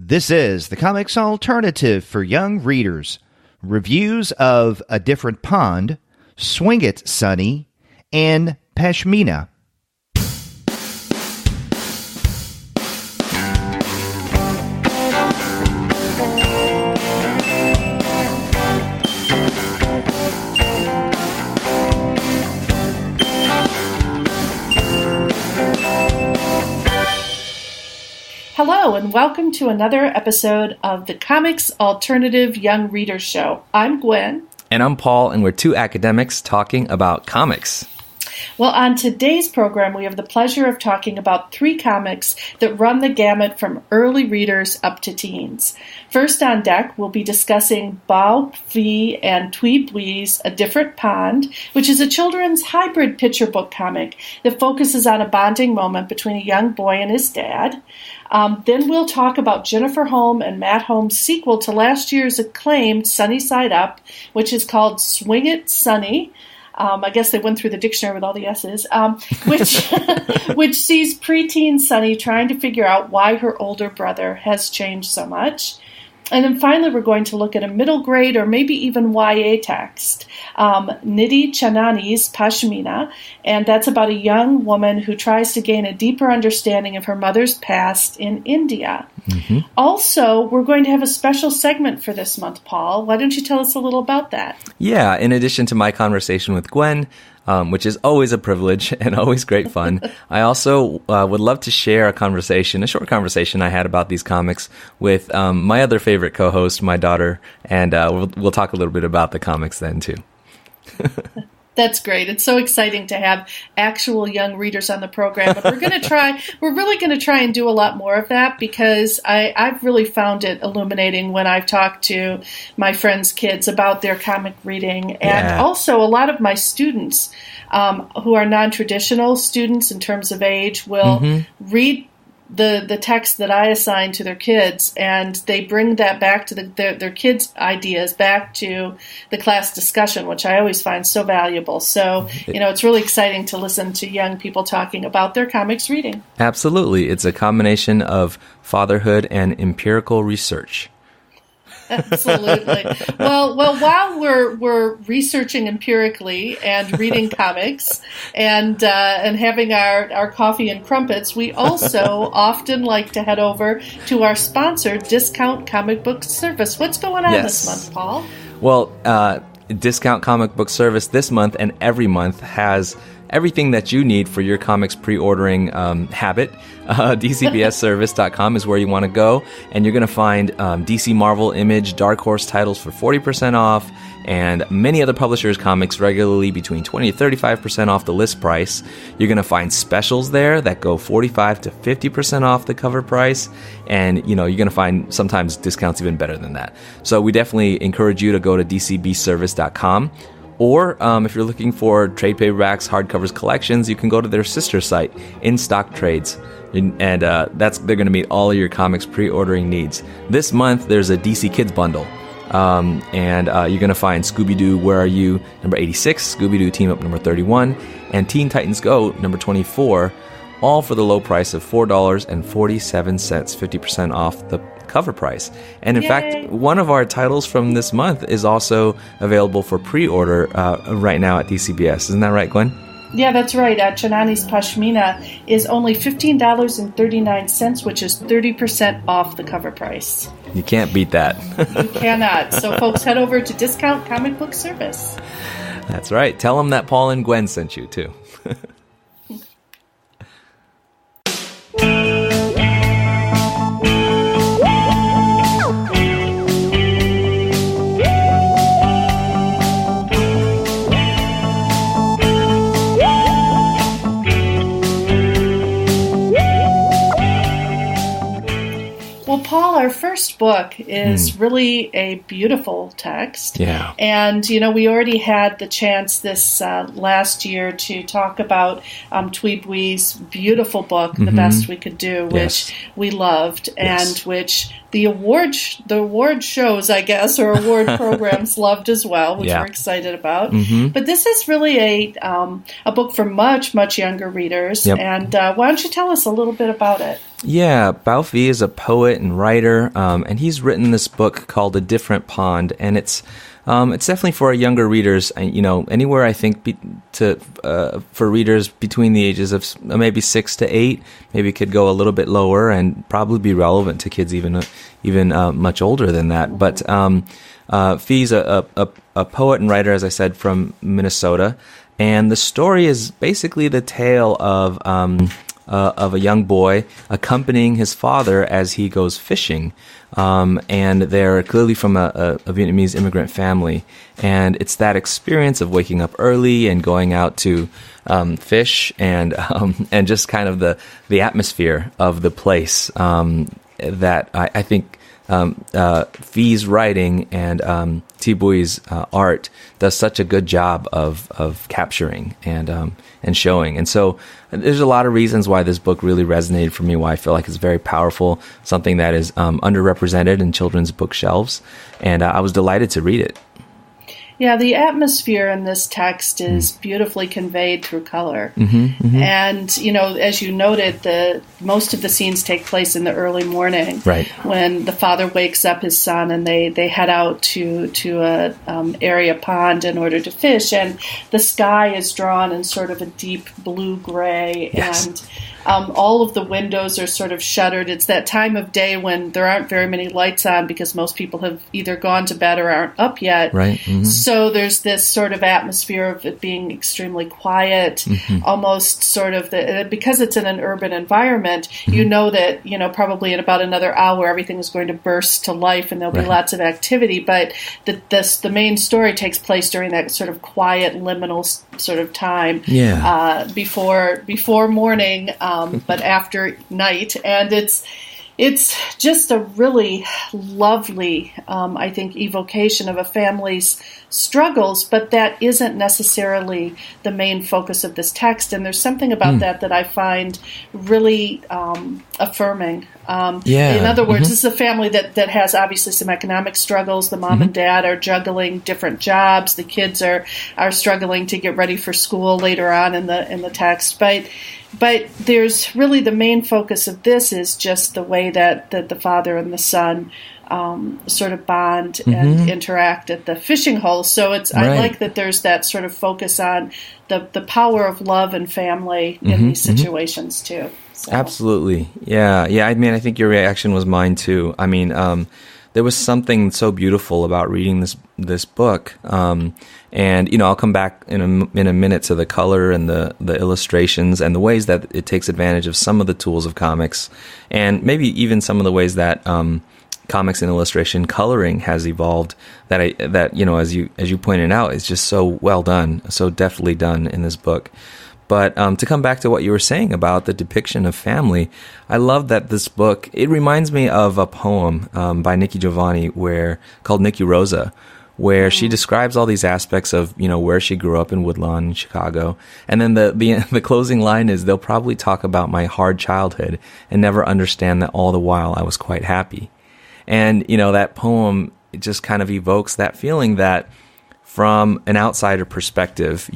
This is the comics alternative for young readers. Reviews of A Different Pond, Swing It, Sonny, and Pashmina. Hello, and welcome to another episode of the Comics Alternative Young Readers Show. I'm Gwen. And I'm Paul, and we're two academics talking about comics. Well, on today's program, we have the pleasure of talking about three comics that run the gamut from early readers up to teens. First on deck, we'll be discussing Bao Phi and Thuy Bui's A Different Pond, which is a children's hybrid picture book comic that focuses on a bonding moment between a young boy and his dad. Then we'll talk about Jennifer Holm and Matt Holm's sequel to last year's acclaimed Sunny Side Up, which is called Swing It, Sonny. I guess they went through the dictionary with all the S's, which sees preteen Sunny trying to figure out why her older brother has changed so much. And then finally, we're going to look at a middle grade or maybe even YA text, Nidhi Chanani's Pashmina, and that's about a young woman who tries to gain a deeper understanding of her mother's past in India. Mm-hmm. Also, we're going to have a special segment for this month, Paul. Why don't you tell us a little about that? Yeah, in addition to my conversation with Gwen, which is always a privilege and always great fun, I also would love to share a short conversation I had about these comics with my other favorite co-host, my daughter, and we'll talk a little bit about the comics then too. That's great. It's so exciting to have actual young readers on the program. But we're really going to try and do a lot more of that because I've really found it illuminating when I've talked to my friends' kids about their comic reading. And also a lot of my students who are non-traditional students in terms of age will read the text that I assign to their kids, and they bring that back to their kids' ideas back to the class discussion, which I always find so valuable. So, it's really exciting to listen to young people talking about their comics reading. Absolutely. It's a combination of fatherhood and empirical research. Absolutely. Well, while we're researching empirically and reading comics and having our coffee and crumpets, we also often like to head over to our sponsor, Discount Comic Book Service. What's going on this month, Paul? Well, Discount Comic Book Service this month and every month has everything that you need for your comics pre-ordering habit. DCBSservice.com is where you want to go, and you're going to find DC, Marvel, Image, Dark Horse titles for 40% off, and many other publishers' comics regularly between 20 to 35% off the list price. You're going to find specials there that go 45 to 50% off the cover price, and you're going to find sometimes discounts even better than that. So we definitely encourage you to go to DCBService.com. Or if you're looking for trade paperbacks, hardcovers, collections, you can go to their sister site, In Stock Trades. And they're going to meet all of your comics pre-ordering needs. This month, there's a DC Kids bundle. And you're going to find Scooby-Doo, Where Are You, number 86, Scooby-Doo Team Up, number 31, and Teen Titans Go, number 24, all for the low price of $4.47, 50% off the cover price. And in fact, one of our titles from this month is also available for pre-order right now at DCBS. Isn't that right, Gwen? Yeah, that's right. Chanani's Pashmina is only $15.39, which is 30% off the cover price. You can't beat that. You cannot. So folks, head over to Discount Comic Book Service. That's right. Tell them that Paul and Gwen sent you, too. Well, Paul, our first book is really a beautiful text. Yeah. And, we already had the chance this last year to talk about Thuy Bui's beautiful book, The Best We Could Do, which we loved, and which the award shows, I guess, or award programs loved as well, which we're excited about. But this is really a book for much, much younger readers. And why don't you tell us a little bit about it? Yeah, Bao Fi is a poet and writer, and he's written this book called A Different Pond, and it's definitely for younger readers. Anywhere I think for readers between the ages of maybe 6 to 8, maybe could go a little bit lower, and probably be relevant to kids even much older than that. But Fi's a poet and writer, as I said, from Minnesota, and the story is basically the tale of a young boy accompanying his father as he goes fishing. And they're clearly from a Vietnamese immigrant family. And it's that experience of waking up early and going out to fish and just kind of the atmosphere of the place that I think Phi's writing and Thi Bui's art does such a good job of capturing and showing. And so there's a lot of reasons why this book really resonated for me, why I feel like it's very powerful, something that is underrepresented in children's bookshelves. And I was delighted to read it. Yeah, the atmosphere in this text is beautifully conveyed through color. And, as you noted, most of the scenes take place in the early morning, right, when the father wakes up his son and they head out to a area pond in order to fish. And the sky is drawn in sort of a deep blue-gray. Yes. And all of the windows are sort of shuttered. It's that time of day when there aren't very many lights on because most people have either gone to bed or aren't up yet. Right. So there's this sort of atmosphere of it being extremely quiet, almost sort of because it's in an urban environment, you know that, probably in about another hour, everything is going to burst to life and there'll be lots of activity. But the main story takes place during that sort of quiet, liminal sort of time before morning, but after night. And it's just a really lovely, I think, evocation of a family's struggles, but that isn't necessarily the main focus of this text. And there's something about that I find really affirming. In other words, this is a family that has obviously some economic struggles. The mom and dad are juggling different jobs. The kids are struggling to get ready for school later on in the text. But there's really the main focus of this is just the way that the father and the son sort of bond and interact at the fishing hole. So I like that there's that sort of focus on the power of love and family in these situations too. So. Absolutely. Yeah. I mean, I think your reaction was mine too. I mean, there was something so beautiful about reading this book. And, I'll come back in a minute to the color and the illustrations and the ways that it takes advantage of some of the tools of comics, and maybe even some of the ways that comics and illustration coloring has evolved that as you pointed out, is just so well done, so deftly done in this book. But to come back to what you were saying about the depiction of family, I love that this book, it reminds me of a poem by Nikki Giovanni called Nikki Rosa, where she describes all these aspects of, where she grew up in Woodlawn in Chicago. And then the closing line is, they'll probably talk about my hard childhood and never understand that all the while I was quite happy. And, that poem, it just kind of evokes that feeling that from an outsider perspective,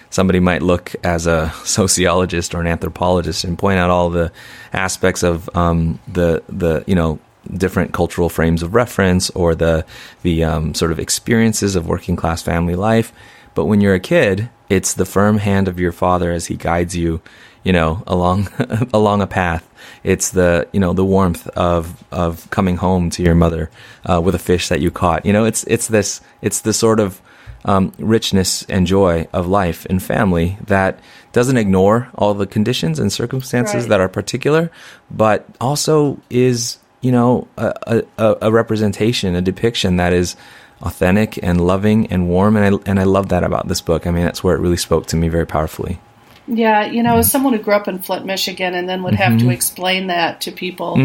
somebody might look as a sociologist or an anthropologist and point out all the aspects of the different cultural frames of reference or the sort of experiences of working class family life. But when you're a kid, it's the firm hand of your father as he guides you, along a path. It's the warmth of coming home to your mother with a fish that you caught. It's the sort of richness and joy of life and family that doesn't ignore all the conditions and circumstances that are particular, but also is a representation, a depiction that is authentic and loving and warm, and I love that about this book. I mean, that's where it really spoke to me very powerfully. Yeah, as someone who grew up in Flint, Michigan, and then would have to explain that to people,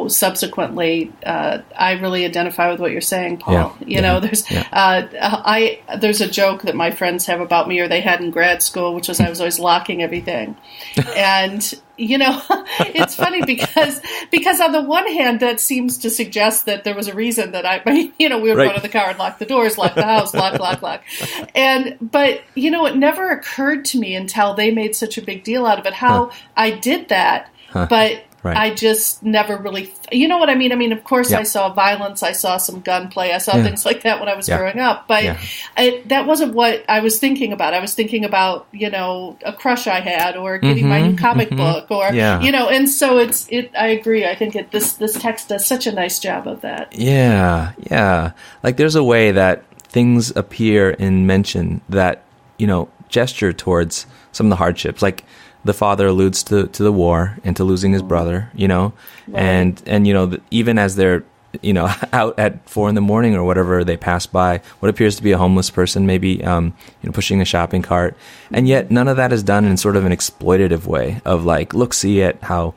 subsequently, I really identify with what you're saying, Paul. There's a joke that my friends have about me, or they had in grad school, which was I was always locking everything. And it's funny because on the one hand, that seems to suggest that there was a reason that we would go to the car and lock the doors, lock the house, lock. But it never occurred to me until they made such a big deal out of it, how I did that. but Right. I just never really, you know what I mean? I mean, of course, Yeah. I saw violence, I saw some gunplay, I saw things like that when I was growing up, but that wasn't what I was thinking about. I was thinking about, a crush I had, or getting my new comic book, or and so I agree. I think this text does such a nice job of that. Yeah. Like there's a way that things appear in mention that gesture towards some of the hardships, like the father alludes to the war and to losing his brother, right. and even as they're out at 4 a.m. or whatever, they pass by what appears to be a homeless person, maybe pushing a shopping cart, and yet none of that is done in sort of an exploitative way of like, look, see at how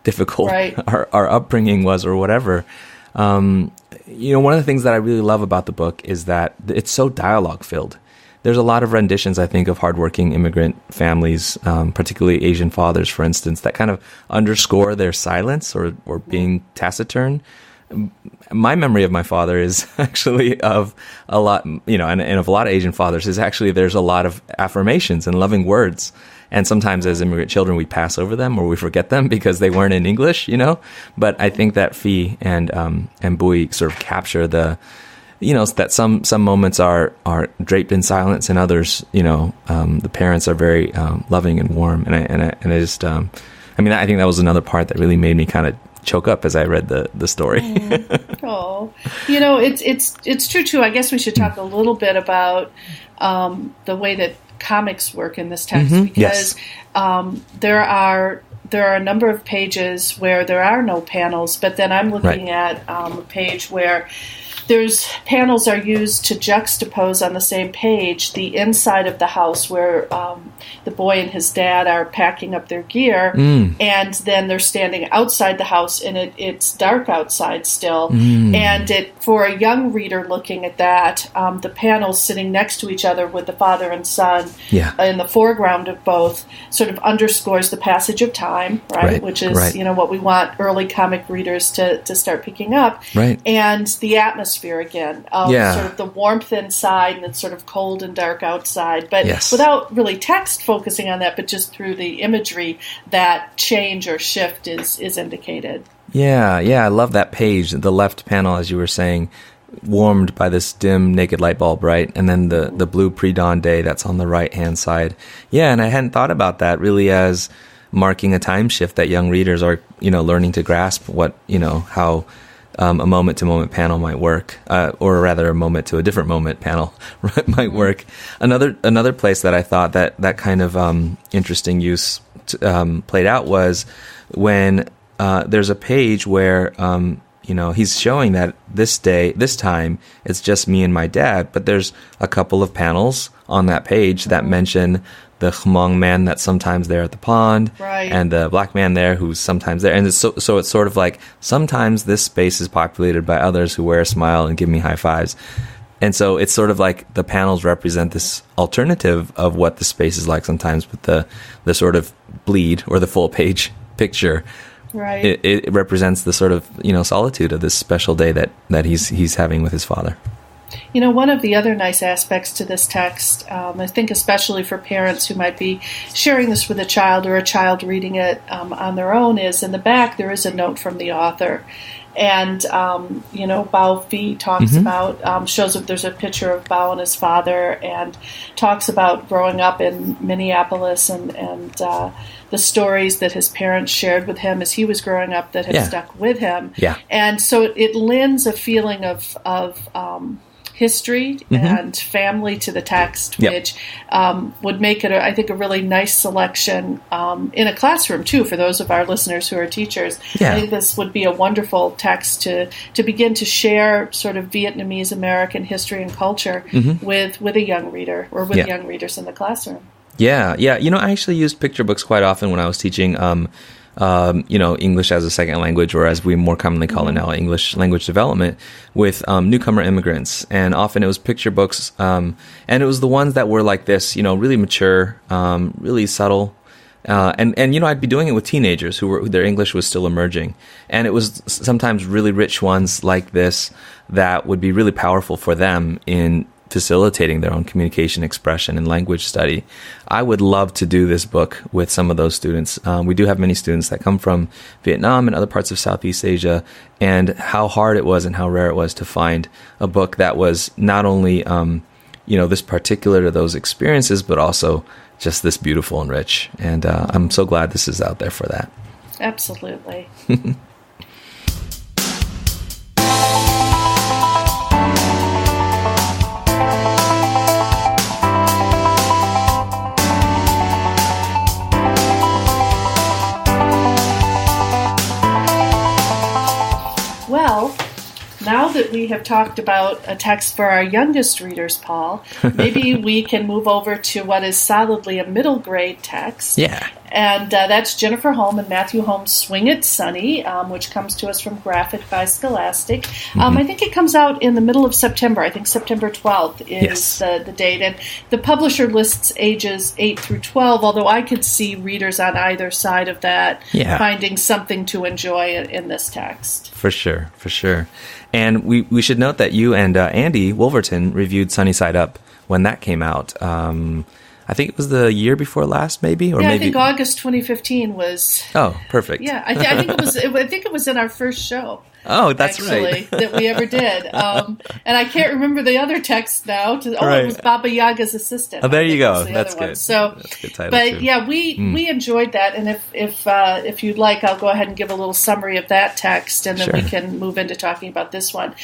difficult our upbringing was or whatever. One of the things that I really love about the book is that it's so dialogue filled. There's a lot of renditions, I think, of hardworking immigrant families, particularly Asian fathers, for instance, that kind of underscore their silence or being taciturn. My memory of my father is actually of a lot, and of a lot of Asian fathers is actually there's a lot of affirmations and loving words. And sometimes as immigrant children, we pass over them or we forget them because they weren't in English, But I think that Phi and Bui sort of capture the... that some moments are draped in silence, and others, the parents are very loving and warm, and I just, I think that was another part that really made me kind of choke up as I read the story. Oh, it's true too. I guess we should talk a little bit about the way that comics work in this text, because there are a number of pages where there are no panels, but then I'm looking at a page where there's panels are used to juxtapose on the same page the inside of the house where the boy and his dad are packing up their gear, and then they're standing outside the house, and it's dark outside still. And for a young reader looking at that, the panels sitting next to each other with the father and son in the foreground of both sort of underscores the passage of time, right? Which is what we want early comic readers to start picking up, and the atmosphere again of sort of the warmth inside, and it's sort of cold and dark outside, but without really text focusing on that, but just through the imagery, that change or shift is indicated. I love that page, the left panel, as you were saying, warmed by this dim naked light bulb, right? And then the blue pre-dawn day that's on the right hand side. And I hadn't thought about that really as marking a time shift that young readers are learning to grasp what how a moment-to-moment panel might work, or rather a moment-to-a-different moment panel might work. Another place that I thought that kind of interesting use played out was when there's a page where he's showing that this time, it's just me and my dad, but there's a couple of panels on that page that mention the Hmong man that's sometimes there at the pond, and the black man there who's sometimes there. And so it's sort of like sometimes this space is populated by others who wear a smile and give me high fives. And so it's sort of like the panels represent this alternative of what the space is like sometimes, but the sort of bleed or the full page picture. It represents the sort of solitude of this special day that he's having with his father. One of the other nice aspects to this text, I think especially for parents who might be sharing this with a child or a child reading it on their own, is in the back there is a note from the author. And, Bao Phi talks about, shows that there's a picture of Bao and his father, and talks about growing up in Minneapolis and the stories that his parents shared with him as he was growing up that had stuck with him. And so it lends a feeling of history and family to the text, which would make it, I think, a really nice selection in a classroom, too, for those of our listeners who are teachers. I think this would be a wonderful text to begin to share sort of Vietnamese American history and culture with a young reader or with young readers in the classroom. I actually used picture books quite often when I was teaching English as a second language, or as we more commonly call it now, English language development, with newcomer immigrants. And often it was picture books, and it was the ones that were like this, really mature, really subtle. And I'd be doing it with teenagers who their English was still emerging. And it was sometimes really rich ones like this that would be really powerful for them in facilitating their own communication, expression, and language study. I would love to do this book with some of those students. We do have many students that come from Vietnam and other parts of Southeast Asia, and how hard it was and how rare it was to find a book that was not only, this particular to those experiences, but also just this beautiful and rich. And I'm so glad this is out there for that. Absolutely. Well, now that we have talked about a text for our youngest readers, Paul, maybe we can move over to what is solidly a middle grade text. Yeah. And that's Jennifer Holm and Matthew Holm's Swing It, Sonny, which comes to us from Graphix by Scholastic. I think it comes out in the middle of September. I think September 12th is the date. And the publisher lists ages 8 through 12, although I could see readers on either side of that finding something to enjoy in this text. For sure, for sure. And we should note that you and Andy Wolverton reviewed Sunny Side Up when that came out. I think it was the year before last, maybe, or maybe I think August 2015 was. Oh, perfect. Yeah, I think it was. I think it was in our first show. Oh, that's right. That we ever did. And I can't remember the other text now. It was Baba Yaga's assistant. Oh, there you go. That's good. So, that's a good title, but too. yeah, we enjoyed that. And if you'd like, I'll go ahead and give a little summary of that text, and then we can move into talking about this one.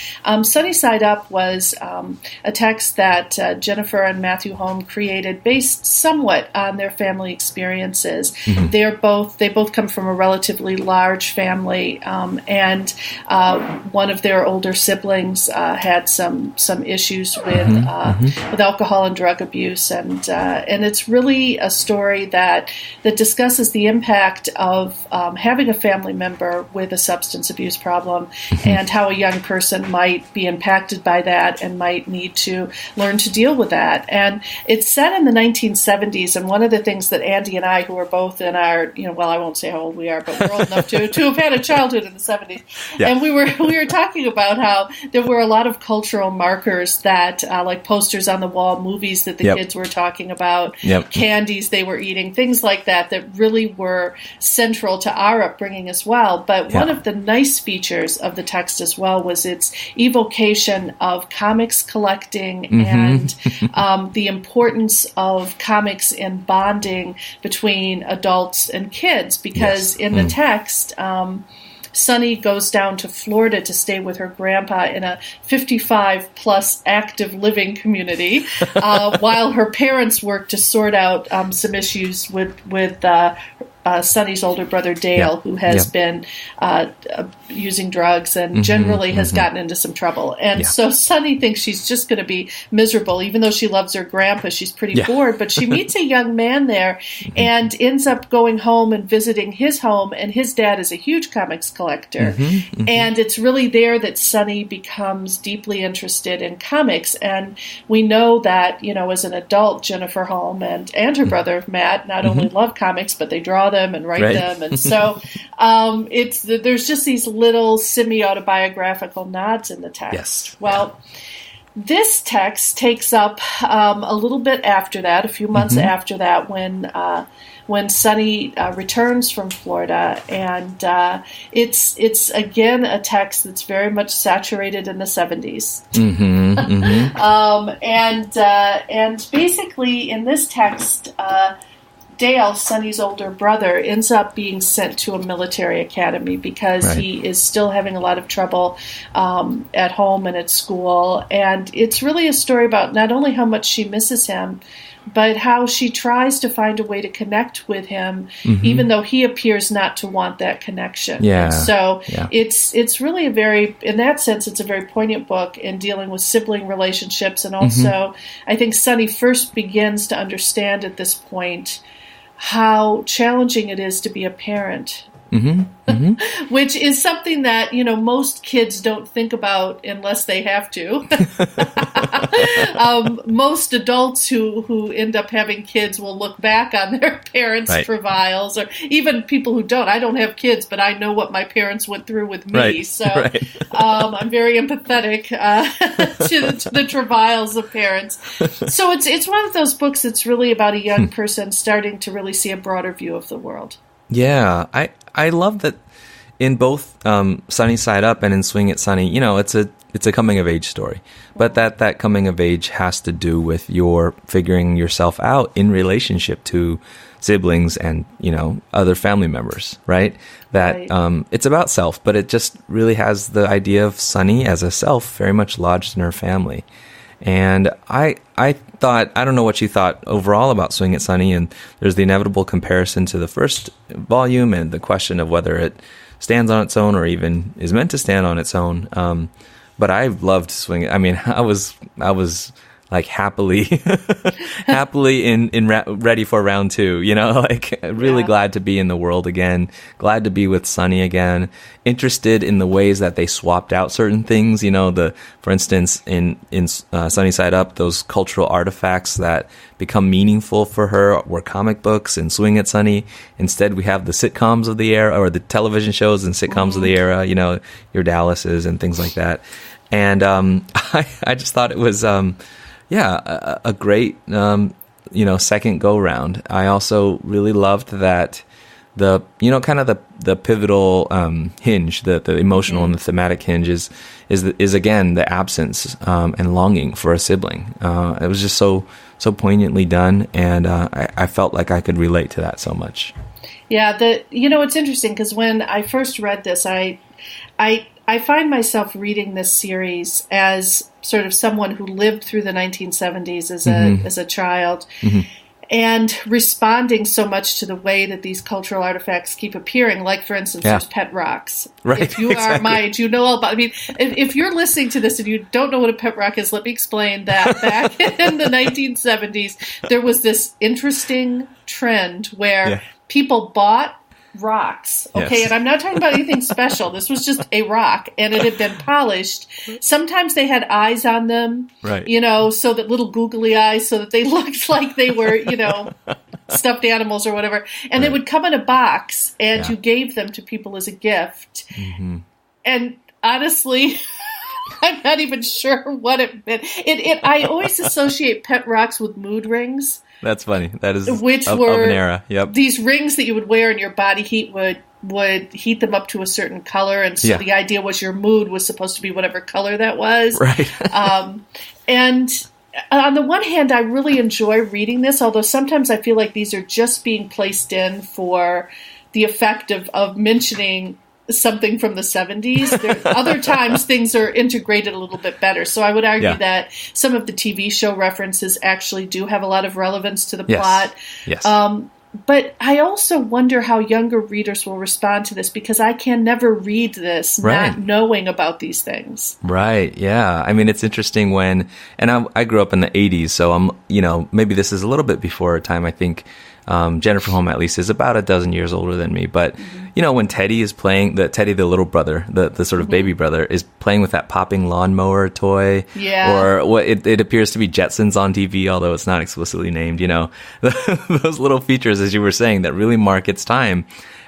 Sunny Side Up was a text that Jennifer and Matthew Holm created based somewhat on their family experiences. They both come from a relatively large family, and one of their older siblings had some issues with alcohol and drug abuse, and it's really a story that discusses the impact of having a family member with a substance abuse problem, and how a young person might be impacted by that and might need to learn to deal with that. And it's set in the 1970s, and one of the things that Andy and I, who are both in our, I won't say how old we are, but we're old enough to have had a childhood in the 70s, and we were talking about how there were a lot of cultural markers that, like posters on the wall, movies that the kids were talking about, candies they were eating, things like that really were central to our upbringing as well. But one of the nice features of the text as well was its evocation of comics collecting and the importance of comics in bonding between adults and kids, because in the text, Sunny goes down to Florida to stay with her grandpa in a 55-plus active living community, while her parents work to sort out some issues with Sunny's older brother Dale, who has been using drugs and generally has gotten into some trouble. And so Sunny thinks she's just going to be miserable, even though she loves her grandpa. She's pretty bored, but she meets a young man there and ends up going home and visiting his home. And his dad is a huge comics collector. And it's really there that Sunny becomes deeply interested in comics. And we know that, as an adult, Jennifer Holm and her brother Matt not only love comics, but they draw them and write them. And so there's just these little semi-autobiographical nods in the text. Yes. Well, this text takes up a little bit after that, a few months after that, when Sunny returns from Florida, and it's again a text that's very much saturated in the 70s. And basically in this text, Dale, Sunny's older brother, ends up being sent to a military academy because he is still having a lot of trouble at home and at school. And it's really a story about not only how much she misses him, but how she tries to find a way to connect with him, even though he appears not to want that connection. So it's really in that sense, it's a very poignant book in dealing with sibling relationships. And also, I think Sunny first begins to understand at this point how challenging it is to be a parent which is something that, most kids don't think about unless they have to. Most adults who end up having kids will look back on their parents' travails, or even people who don't. I don't have kids, but I know what my parents went through with me. So I'm very empathetic to the travails of parents. So it's one of those books that's really about a young person starting to really see a broader view of the world. Yeah, I love that in both Sunny Side Up and in Swing It Sunny, it's a coming of age story, but that coming of age has to do with your figuring yourself out in relationship to siblings and, other family members, right? It's about self, but it just really has the idea of Sunny as a self very much lodged in her family. And I thought, I don't know what you thought overall about Swing It Sunny, and there's the inevitable comparison to the first volume and the question of whether it stands on its own or even is meant to stand on its own. But I loved Swing It. I mean, I was like happily ready for round two, really glad to be in the world again, glad to be with Sunny again, interested in the ways that they swapped out certain things, for instance, in Sunny Side Up, those cultural artifacts that become meaningful for her were comic books. And Swing It Sunny, instead we have the sitcoms of the era, or the television shows and sitcoms of the era, your Dallases and things like that. And I just thought it was a great, second go round. I also really loved that the pivotal hinge, the emotional and the thematic hinge is again the absence and longing for a sibling. It was just so poignantly done, and I felt like I could relate to that so much. Yeah, it's interesting because when I first read this, I find myself reading this series as sort of someone who lived through the 1970s as a child, and responding so much to the way that these cultural artifacts keep appearing. Like, for instance, there's pet rocks. Right. If you are my age, you know all about. I mean, if you're listening to this and you don't know what a pet rock is, let me explain that. Back in the 1970s, there was this interesting trend where people bought rocks, okay, and I'm not talking about anything special. This was just a rock, and it had been polished. Sometimes they had eyes on them, right? So that little googly eyes, so that they looked like they were, stuffed animals or whatever. And they would come in a box, and you gave them to people as a gift. And honestly, I'm not even sure what it meant. I always associate pet rocks with mood rings. That's funny. That is which of were an era. Yep. These rings that you would wear, and your body heat would heat them up to a certain color, and so the idea was your mood was supposed to be whatever color that was. Right. And on the one hand, I really enjoy reading this, although sometimes I feel like these are just being placed in for the effect of mentioning something from the 70s. Other times things are integrated a little bit better. So I would argue that some of the TV show references actually do have a lot of relevance to the plot. Yes. But I also wonder how younger readers will respond to this, because I can never read this not knowing about these things. Right. Yeah. I mean, it's interesting and I grew up in the 80s, so I'm, maybe this is a little bit before our time. I think Jennifer Holm, at least, is about a dozen years older than me. But, when Teddy is playing, Teddy, the little brother, the sort of baby brother, is playing with that popping lawnmower toy. Yeah. Or what it appears to be Jetsons on TV, although it's not explicitly named, those little features, as you were saying, that really mark its time.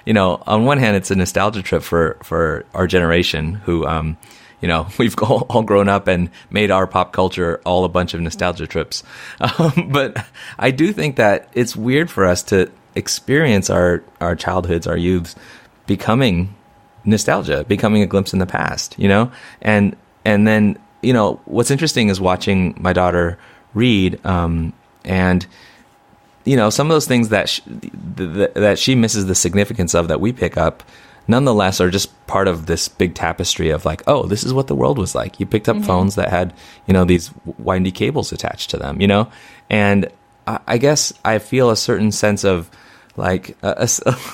On one hand, it's a nostalgia trip for our generation who, we've all grown up and made our pop culture all a bunch of nostalgia trips. But I do think that it's weird for us to experience our childhoods, our youths, becoming nostalgia, becoming a glimpse in the past, And then, what's interesting is watching my daughter read, and, some of those things that she misses the significance of that we pick up, nonetheless are just part of this big tapestry of like, oh, this is what the world was like. You picked up phones that had, these windy cables attached to them, and I guess I feel a certain sense of like a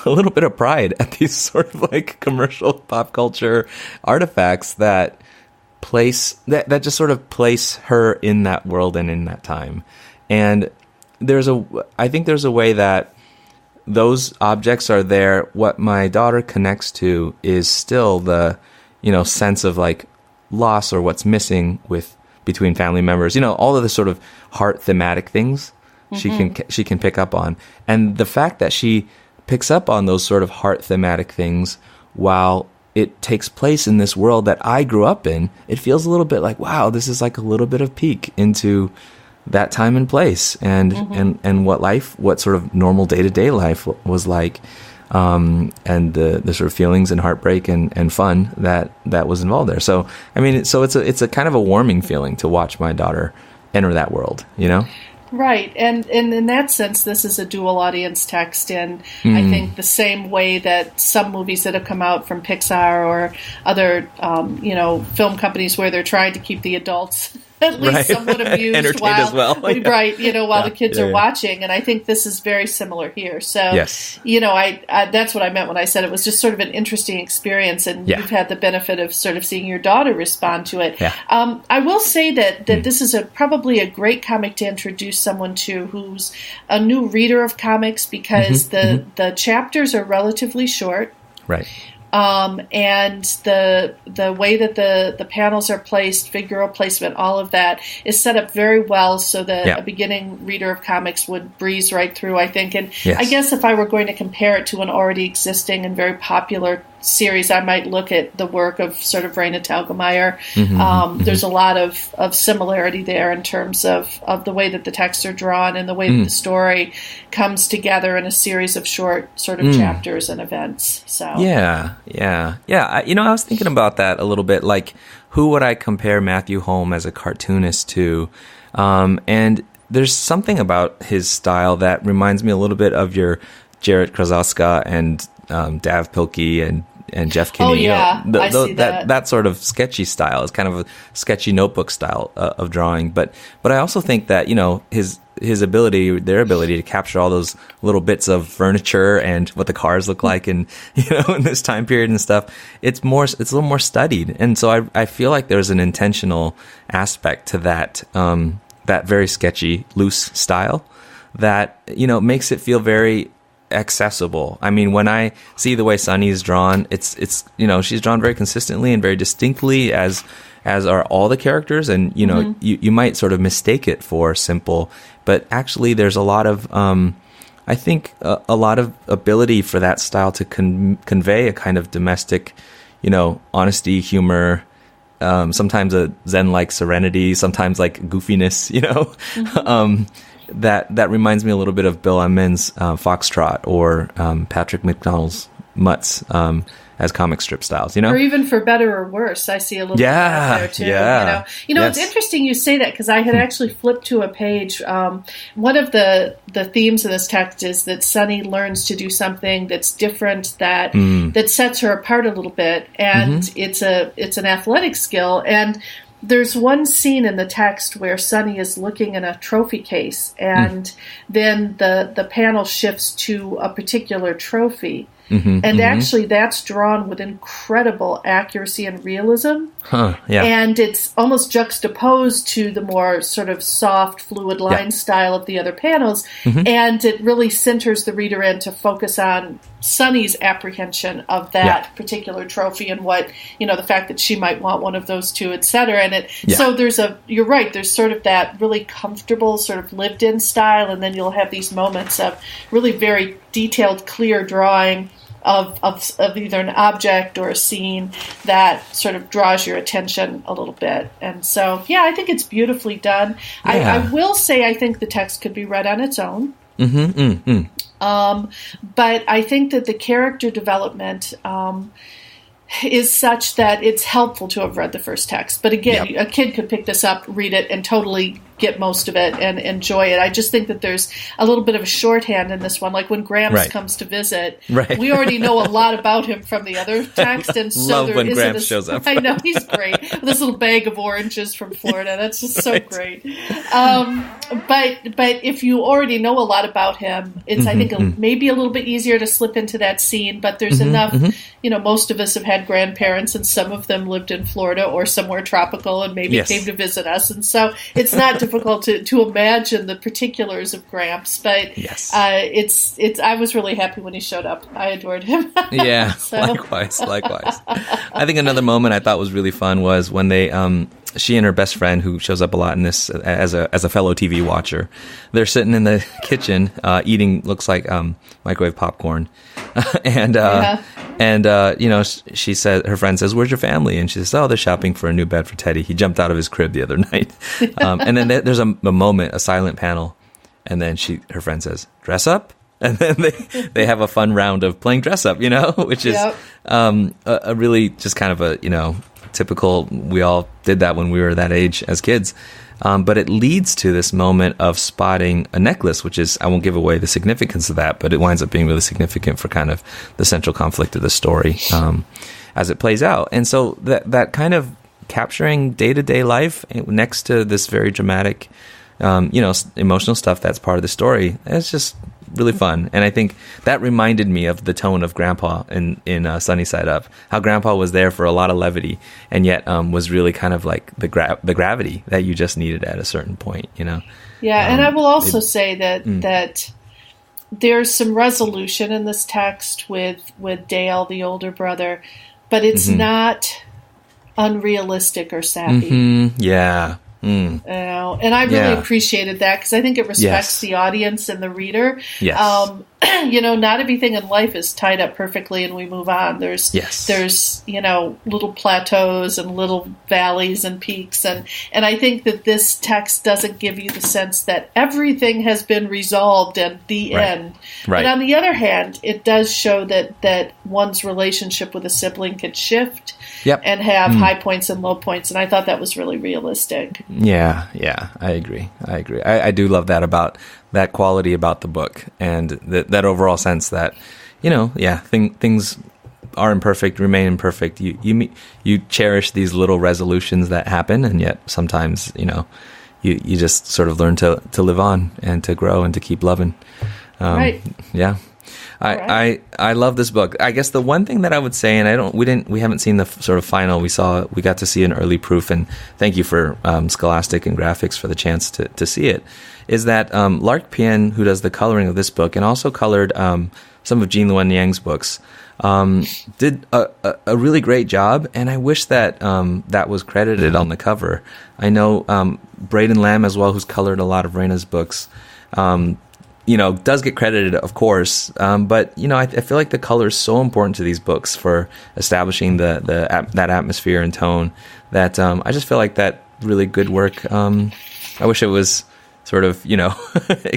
little bit of pride at these sort of like commercial pop culture artifacts that just sort of place her in that world and in that time. And I think there's a way that those objects are there. What my daughter connects to is still the, sense of like loss or what's missing between family members. All of the sort of heart thematic things she can pick up on. And the fact that she picks up on those sort of heart thematic things while it takes place in this world that I grew up in, it feels a little bit like, wow, this is like a little bit of peek into that time and place and what sort of normal day-to-day life was like, and the sort of feelings and heartbreak and fun that was involved there. So, I mean, it's a kind of a warming feeling to watch my daughter enter that world, Right, and in that sense, this is a dual audience text in, I think, the same way that some movies that have come out from Pixar or other, film companies where they're trying to keep the adults at least somewhat amused entertained as well. While the kids are watching. And I think this is very similar here. So, yes. I that's what I meant when I said it was just sort of an interesting experience, and you've had the benefit of sort of seeing your daughter respond to it. Yeah. I will say that this is probably a great comic to introduce someone to who's a new reader of comics, because the chapters are relatively short. Right. And the way that the panels are placed, figural placement, all of that is set up very well so that a beginning reader of comics would breeze right through, I think. And I guess if I were going to compare it to an already existing and very popular series, I might look at the work of sort of Raina Telgemeier. There's a lot of similarity there in terms of the way that the texts are drawn and the way that the story comes together in a series of short sort of chapters and events. So yeah. I was thinking about that a little bit. Like, who would I compare Matthew Holm as a cartoonist to? And there's something about his style that reminds me a little bit of your Jarrett Krasowska and Dav Pilkey and Jeff Kinney. Oh, yeah. I see that sort of sketchy style is kind of a sketchy notebook style of drawing. But I also think that, their ability to capture all those little bits of furniture and what the cars look like and, in this time period and stuff, it's a little more studied. And so I feel like there's an intentional aspect to that, that very sketchy, loose style that, makes it feel very accessible. I mean, when I see the way Sunny is drawn, it's she's drawn very consistently and very distinctly, as are all the characters, and you might sort of mistake it for simple, but actually there's a lot of I think a lot of ability for that style to convey a kind of domestic, honesty, humor, sometimes a zen-like serenity, sometimes like goofiness, that reminds me a little bit of Bill Emmons' Foxtrot or Patrick McDonald's Mutts as comic strip styles, Or even For Better or Worse, I see a little bit of that there too. Yeah. It's interesting you say that, because I had actually flipped to a page. One of the themes of this text is that Sunny learns to do something that's different, that sets her apart a little bit, and it's an athletic skill. And there's one scene in the text where Sunny is looking in a trophy case, and then the panel shifts to a particular trophy. Actually, that's drawn with incredible accuracy and realism. And it's almost juxtaposed to the more sort of soft, fluid line style of the other panels. And it really centers the reader in to focus on Sunny's apprehension of that particular trophy and what, the fact that she might want one of those two, et cetera. And so you're right, there's sort of that really comfortable sort of lived in style, and then you'll have these moments of really very detailed, clear drawing of either an object or a scene that sort of draws your attention a little bit. And so, I think it's beautifully done. I will say I think the text could be read on its own. But I think that the character development is such that it's helpful to have read the first text. But again, a kid could pick this up, read it, and totally get most of it and enjoy it. I just think that there's a little bit of a shorthand in this one. Like when Gramps comes to visit, we already know a lot about him from the other text. And so love when Gramps shows up. I know, he's great. With this little bag of oranges from Florida. That's just so great. But if you already know a lot about him, it's I think maybe a little bit easier to slip into that scene. But there's enough, most of us have had had grandparents, and some of them lived in Florida or somewhere tropical and maybe came to visit us. And so it's not difficult to imagine the particulars of Gramps, but I was really happy when he showed up. I adored him. Yeah, likewise. I think another moment I thought was really fun was when they she and her best friend, who shows up a lot in this as a fellow TV watcher, they're sitting in the kitchen eating, looks like microwave popcorn, and she said, her friend says, "Where's your family?" And she says, "Oh, they're shopping for a new bed for Teddy. He jumped out of his crib the other night." And then there's a moment, a silent panel, and then her friend says, "Dress up." And then they have a fun round of playing dress up, which is a really just kind of a typical, we all did that when we were that age as kids. But it leads to this moment of spotting a necklace, which is, I won't give away the significance of that, but it winds up being really significant for kind of the central conflict of the story as it plays out. And so that kind of capturing day-to-day life next to this very dramatic, emotional stuff that's part of the story, it's just really fun. And I think that reminded me of the tone of Grandpa in Sunny Side Up, how Grandpa was there for a lot of levity and yet was really kind of like the gravity that you just needed at a certain point, Yeah, and I will also say that there's some resolution in this text with Dale, the older brother, but it's not unrealistic or sappy. Yeah. And I really appreciated that, because I think it respects the audience and the reader. Not everything in life is tied up perfectly and we move on. There's little plateaus and little valleys and peaks, and I think that this text doesn't give you the sense that everything has been resolved at the end. But on the other hand, it does show that one's relationship with a sibling can shift and have high points and low points, and I thought that was really realistic. Yeah, I agree. I do love that about that quality about the book, and that overall sense that, things are imperfect, remain imperfect. You cherish these little resolutions that happen, and yet sometimes, you just sort of learn to live on and to grow and to keep loving. Yeah. I love this book. I guess the one thing that I would say, and we haven't seen the sort of final. We got to see an early proof, and thank you for Scholastic and Graphix for the chance to see it. Is that Lark Pien, who does the coloring of this book and also colored some of Jean Luen Yang's books, did a really great job, and I wish that that was credited on the cover. I know Braden Lamb as well, who's colored a lot of Raina's books. Does get credited, of course, but I feel like the color is so important to these books for establishing that atmosphere and tone that I just feel like that really good work. I wish it was sort of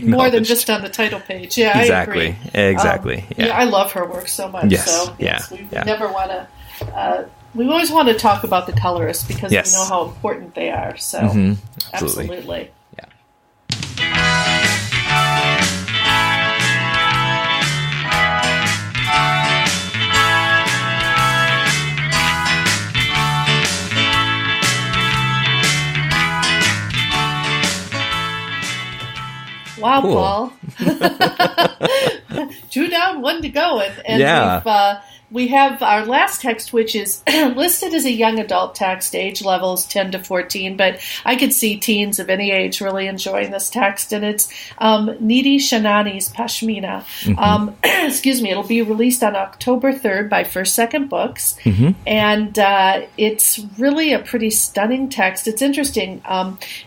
more than just on the title page. Yeah, exactly, I agree. Exactly. I love her work so much. Yes. So we never want to. We always want to talk about the colorists because we know how important they are. So absolutely. Wow, cool. Paul. 2 down, 1 to go. And we have our last text, which is listed as a young adult text, age levels 10 to 14, but I could see teens of any age really enjoying this text, and it's Nidhi Chanani's Pashmina. Excuse me, it'll be released on October 3rd by First Second Books, and it's really a pretty stunning text. It's interesting.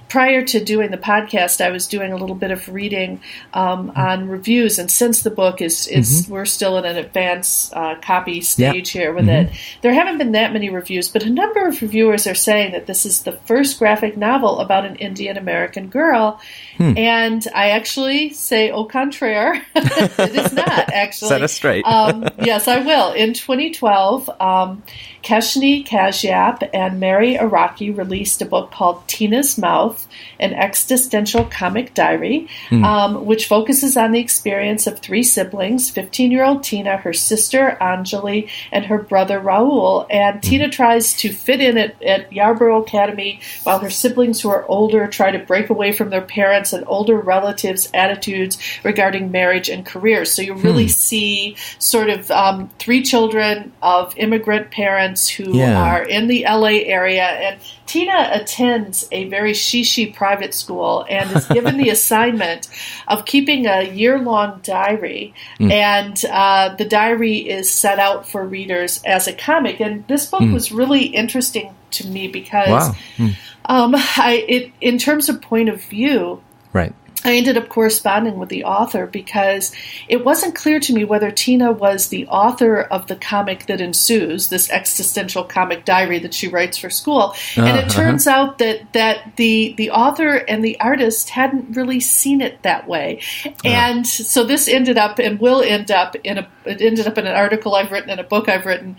Prior to doing the podcast, I was doing a little bit of reading on reviews, and since the book is we're still in an advanced copy stage here with it, there haven't been that many reviews, but a number of reviewers are saying that this is the first graphic novel about an Indian American girl, and I actually say au contraire. It is not, actually. Set us straight. Yes, I will. In 2012, Keshni Kashyap and Mary Araki released a book called Tina's Mouth, an existential comic diary, which focuses on the experience of 3 siblings, 15-year-old Tina, her sister Anjali, especially, and her brother Raul. And Tina tries to fit in at Yarborough Academy while her siblings who are older try to break away from their parents and older relatives' attitudes regarding marriage and careers. So you really see sort of 3 children of immigrant parents who are in the LA area. And Tina attends a very she private school and is given the assignment of keeping a year-long diary. And the diary is set out for readers as a comic. And this book was really interesting to me because in terms of point of view, right. I ended up corresponding with the author because it wasn't clear to me whether Tina was the author of the comic that ensues, this existential comic diary that she writes for school. And it turns out that the author and the artist hadn't really seen it that way. And so this ended up and will end up in an article I've written and a book I've written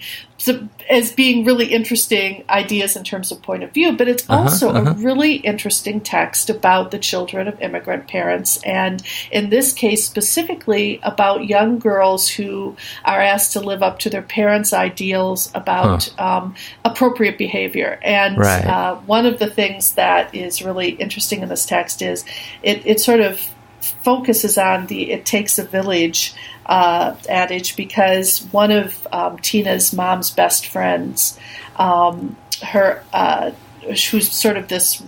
as being really interesting ideas in terms of point of view, but it's also a really interesting text about the children of immigrant parents, and in this case specifically about young girls who are asked to live up to their parents' ideals about appropriate behavior. And one of the things that is really interesting in this text is it sort of focuses on the "it takes a village" adage, because one of Tina's mom's best friends, who's sort of this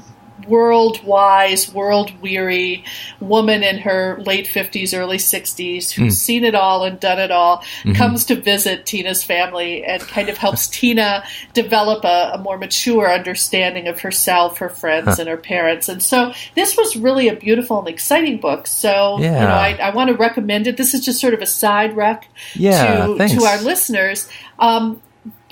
world-wise, world-weary woman in her late 50s, early 60s, who's seen it all and done it all, comes to visit Tina's family and kind of helps Tina develop a more mature understanding of herself, her friends, and her parents. And so this was really a beautiful and exciting book. So I want to recommend it. This is just sort of a side rec to our listeners.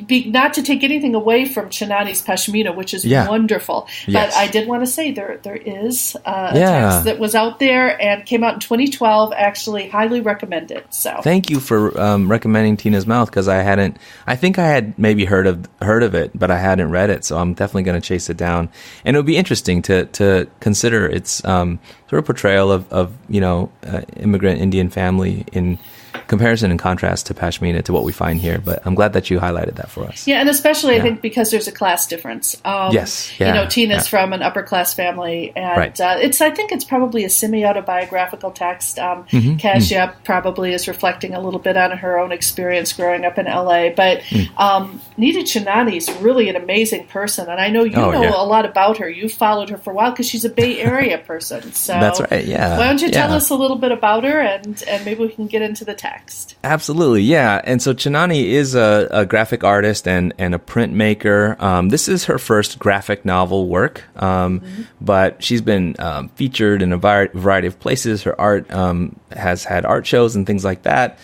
Not to take anything away from Chanani's Pashmina, which is wonderful, but I did want to say there is a text that was out there and came out in 2012. Actually, highly recommend it. So thank you for recommending Tina's Mouth, because I think I had maybe heard of it, but I hadn't read it. So I'm definitely going to chase it down, and it would be interesting to consider its sort of portrayal of immigrant Indian family in comparison and contrast to Pashmina, to what we find here. But I'm glad that you highlighted that for us. Yeah, and especially I think because there's a class difference. Tina's from an upper class family, and I think it's probably a semi-autobiographical text. Kashia probably is reflecting a little bit on her own experience growing up in LA. But Nidhi Chanani is really an amazing person, and I know you know a lot about her. You've followed her for a while because she's a Bay Area person. So that's right. Yeah. Why don't you tell us a little bit about her, and maybe we can get into the text. Absolutely, yeah. And so Chanani is a graphic artist and a printmaker. This is her first graphic novel work, but she's been featured in a variety of places. Her art has had art shows and things like that.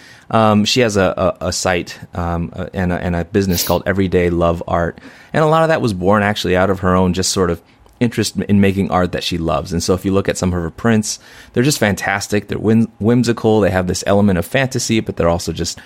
She has a site and a business called Everyday Love Art, and a lot of that was born actually out of her own just sort of interest in making art that she loves. And so if you look at some of her prints, they're just fantastic. They're whimsical. They have this element of fantasy, but they're also just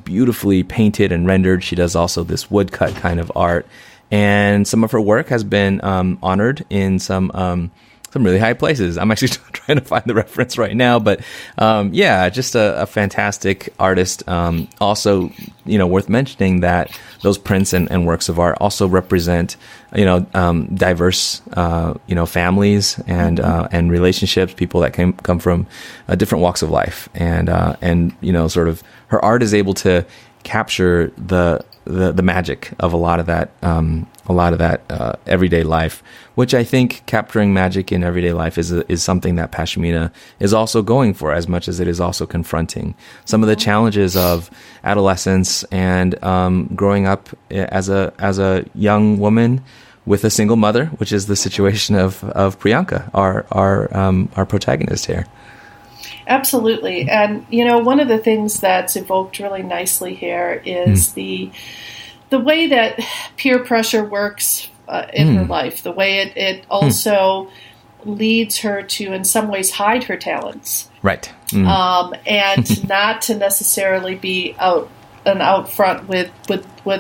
beautifully painted and rendered. She does also this woodcut kind of art. And some of her work has been honored in some really high places. I'm actually trying to find the reference right now, but just a fantastic artist. Also, worth mentioning that those prints and works of art also represent, diverse, families and relationships, people that come from different walks of life, and sort of her art is able to capture the magic of a lot of that everyday life, which I think capturing magic in everyday life is something that Pashmina is also going for, as much as it is also confronting some of the challenges of adolescence and growing up as a young woman with a single mother, which is the situation of Priyanka, our protagonist here. Absolutely. And, one of the things that's evoked really nicely here is the way that peer pressure works in her life, the way it also leads her to, in some ways, hide her talents. Right. And not to necessarily be out front with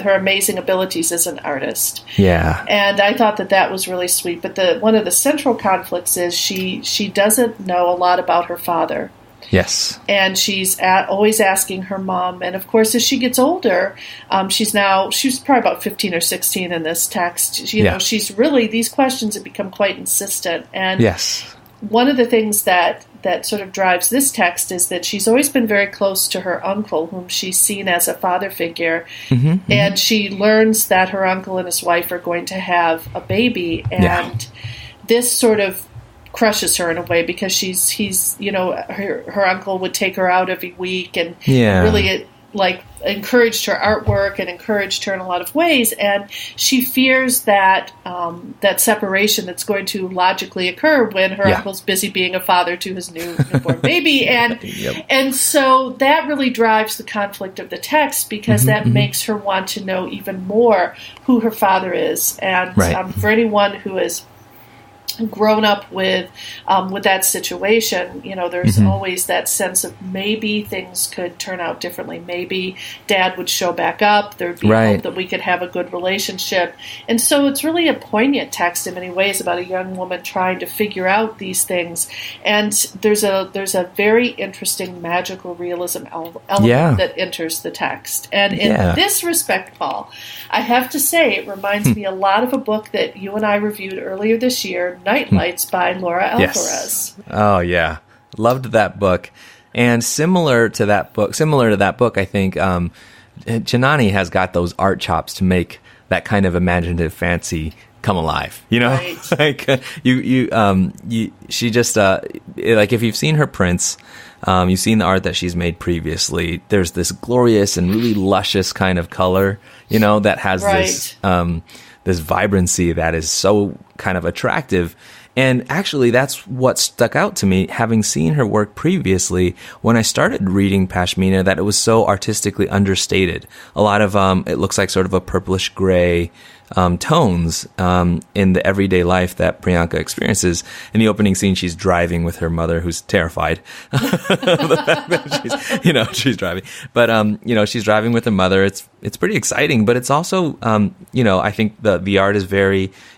her amazing abilities as an artist. Yeah. And I thought that was really sweet. But one of the central conflicts is she doesn't know a lot about her father. Yes. And she's always asking her mom. And of course, as she gets older, she's probably about 15 or 16 in this text. You know, she's really, these questions have become quite insistent. And one of the things that sort of drives this text is that she's always been very close to her uncle, whom she's seen as a father figure. And she learns that her uncle and his wife are going to have a baby. And this sort of crushes her in a way, because he's you know, her uncle would take her out every week and really like encouraged her artwork and encouraged her in a lot of ways, and she fears that that separation that's going to logically occur when her uncle's busy being a father to his newborn baby, and so that really drives the conflict of the text, because that makes her want to know even more who her father is, and for anyone who is grown up with that situation, you know, there's always that sense of maybe things could turn out differently. Maybe Dad would show back up. There'd be hope that we could have a good relationship. And so it's really a poignant text in many ways about a young woman trying to figure out these things. And there's a very interesting magical realism element that enters the text. And in this respect, Paul, I have to say it reminds me a lot of a book that you and I reviewed earlier this year, Night Lights by Laura Alvarez. Oh yeah, loved that book. And similar to that book, I think Chanani has got those art chops to make that kind of imaginative fancy come alive. You know, like she just like, if you've seen her prints, you've seen the art that she's made previously. There's this glorious and really luscious kind of color, you know, that has this vibrancy that is so kind of attractive. And actually, that's what stuck out to me, having seen her work previously when I started reading Pashmina, that it was so artistically understated. A lot of, it looks like sort of a purplish gray tones in the everyday life that Priyanka experiences. In the opening scene, she's driving with her mother, who's terrified of the fact that she's driving. But she's driving with her mother. It's pretty exciting, but it's also I think the art is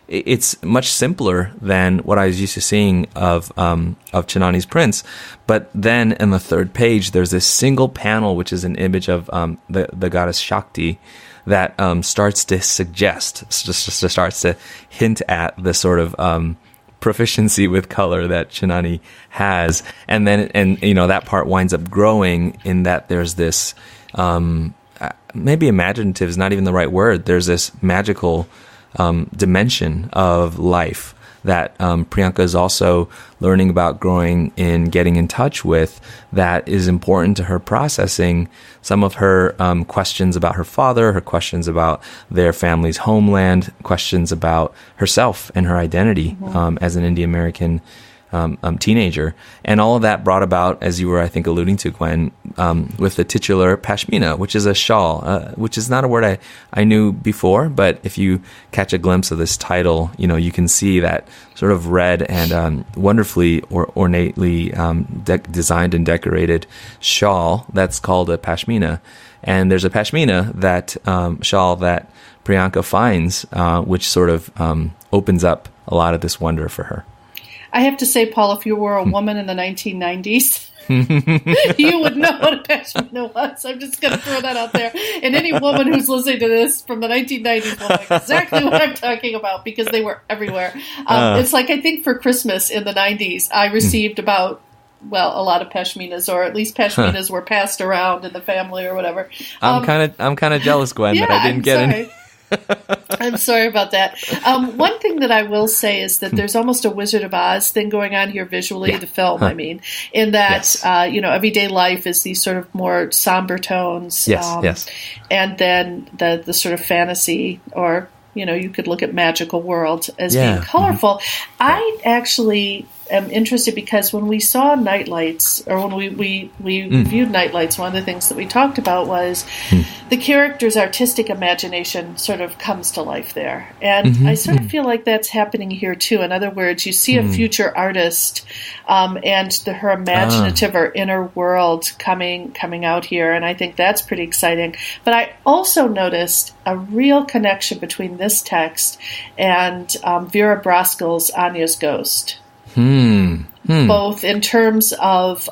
it's much simpler than what I was used to seeing of Chanani's prints. But then in the third page, there's this single panel, which is an image of the goddess Shakti, that starts to starts to hint at the sort of proficiency with color that Chanani has, and that part winds up growing in that there's this maybe imaginative is not even the right word. There's this magical dimension of life that Priyanka is also learning about, growing in, getting in touch with, that is important to her processing some of her questions about her father, her questions about their family's homeland, questions about herself and her identity as an Indian American teenager. And all of that brought about, as you were, I think, alluding to, Gwen, with the titular Pashmina, which is a shawl, which is not a word I knew before, but if you catch a glimpse of this title, you can see that sort of red and wonderfully or ornately designed and decorated shawl that's called a Pashmina. And there's a Pashmina, that shawl that Priyanka finds, which sort of opens up a lot of this wonder for her. I have to say, Paul, if you were a woman in the 1990s, you would know what a Pashmina was. I'm just going to throw that out there. And any woman who's listening to this from the 1990s will know exactly what I'm talking about, because they were everywhere. It's like, I think for Christmas in the 90s, I received a lot of Pashminas, or at least Pashminas were passed around in the family or whatever. I'm kind of jealous, Gwen, that I didn't get any. I'm sorry about that. One thing that I will say is that there's almost a Wizard of Oz thing going on here visually, the film, I mean, in that, everyday life is these sort of more somber tones. And then the sort of fantasy, or, you could look at magical world as being colorful. I actually am interested, because when we saw Night Lights, or when we reviewed Night Lights, one of the things that we talked about was the character's artistic imagination sort of comes to life there. And I sort of feel like that's happening here too. In other words, you see a future artist and her imaginative or inner world coming out here. And I think that's pretty exciting. But I also noticed a real connection between this text and Vera Brosgil's Anya's Ghost. Both in terms of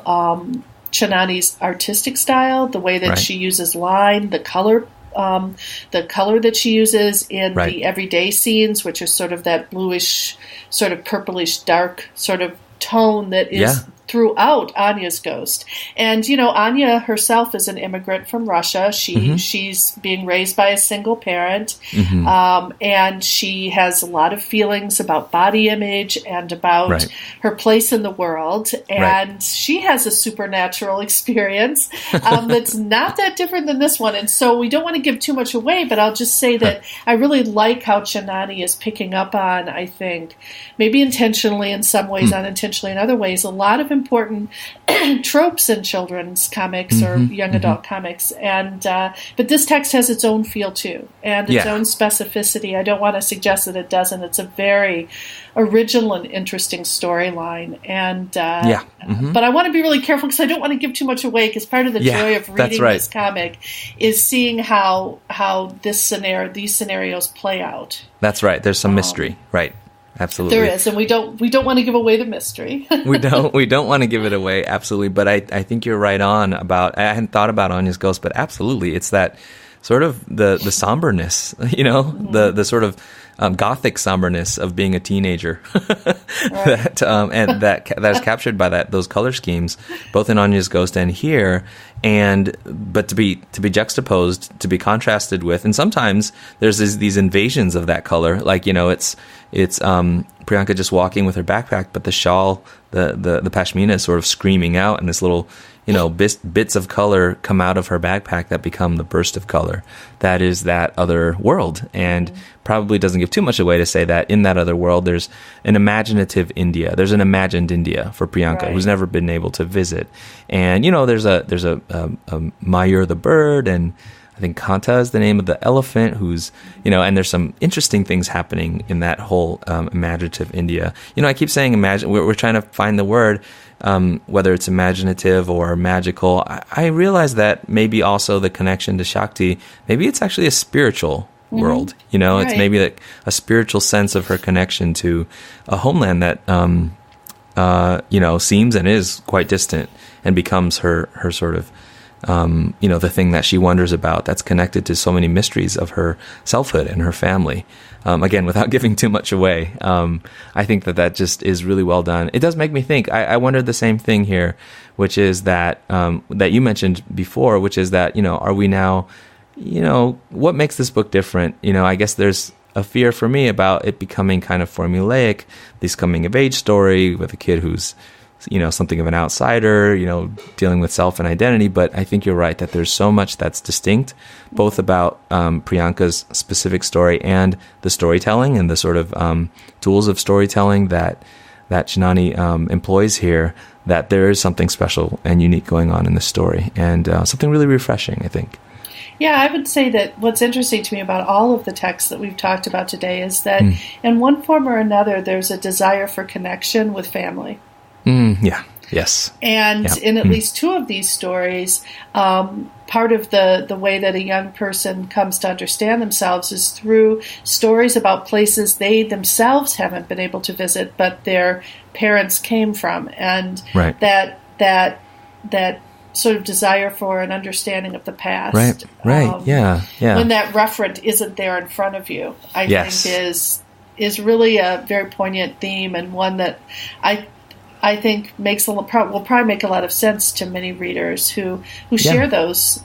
Chanani's artistic style, the way that she uses line, the color that she uses in the everyday scenes, which are sort of that bluish, sort of purplish, dark sort of tone that is throughout Anya's Ghost. And, Anya herself is an immigrant from Russia. She's being raised by a single parent, and she has a lot of feelings about body image and about her place in the world. And she has a supernatural experience that's not that different than this one. And so we don't want to give too much away, but I'll just say that I really like how Chanani is picking up on, I think, maybe intentionally in some ways, unintentionally in other ways, a lot of important tropes in children's comics or young adult comics, and but this text has its own feel too, and its own specificity. I don't want to suggest that it doesn't. It's a very original and interesting storyline, and but I want to be really careful because I don't want to give too much away. Because part of the joy of reading this comic is seeing how these scenarios play out. That's right. There's some mystery, right? Absolutely. There is, and we don't want to give away the mystery. we don't want to give it away, absolutely. But I think you're right on about, I hadn't thought about Anya's Ghost, but absolutely, it's that sort of the somberness, the sort of gothic somberness of being a teenager that is captured by those color schemes, both in Anya's Ghost and here. But to be juxtaposed, to be contrasted with, and sometimes there's these invasions of that color, like it's Priyanka just walking with her backpack, but the shawl, the pashmina is sort of screaming out, and this little bits of color come out of her backpack that become the burst of color. That is that other world, and probably doesn't give too much away to say that in that other world there's an imaginative India. There's an imagined India for Priyanka, who's never been able to visit. And there's a Mayur the bird, and I think Kanta is the name of the elephant, who's, and there's some interesting things happening in that whole imaginative India. I keep saying imagine. We're trying to find the word, whether it's imaginative or magical. I realize that maybe also the connection to Shakti, maybe it's actually a spiritual world. It's maybe like a spiritual sense of her connection to a homeland that, seems and is quite distant, and becomes her sort of, the thing that she wonders about, that's connected to so many mysteries of her selfhood and her family. Again, without giving too much away, I think that just is really well done. It does make me think. I wondered the same thing here, which is that that you mentioned before, which is that, are we now, what makes this book different? I guess there's a fear for me about it becoming kind of formulaic, this coming of age story with a kid who's, something of an outsider, dealing with self and identity. But I think you're right that there's so much that's distinct, both about Priyanka's specific story and the storytelling and the sort of tools of storytelling that Chanani employs here, that there is something special and unique going on in the story, and something really refreshing, I think. Yeah, I would say that what's interesting to me about all of the texts that we've talked about today is that in one form or another, there's a desire for connection with family. Yes. And in at least two of these stories, part of the way that a young person comes to understand themselves is through stories about places they themselves haven't been able to visit, but their parents came from. And that sort of desire for an understanding of the past. Right. Yeah. When that referent isn't there in front of you, I think is really a very poignant theme, and one that I think will probably make a lot of sense to many readers who share those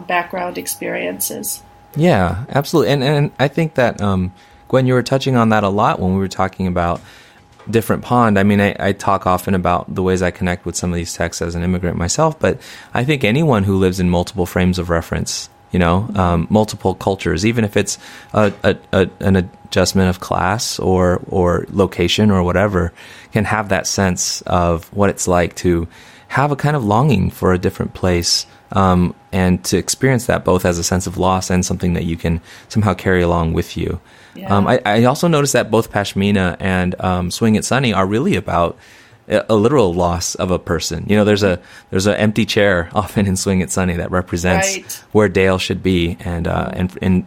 background experiences. Yeah, absolutely. And I think that, Gwen, you were touching on that a lot when we were talking about different Pond. I mean, I talk often about the ways I connect with some of these texts as an immigrant myself, but I think anyone who lives in multiple frames of reference, multiple cultures, even if it's an adjustment of class or location or whatever, can have that sense of what it's like to have a kind of longing for a different place, and to experience that both as a sense of loss and something that you can somehow carry along with you. Yeah. I also noticed that both Pashmina and Swing It Sunny are really about a literal loss of a person. There's an empty chair often in Swing It Sunny that represents where Dale should be, and in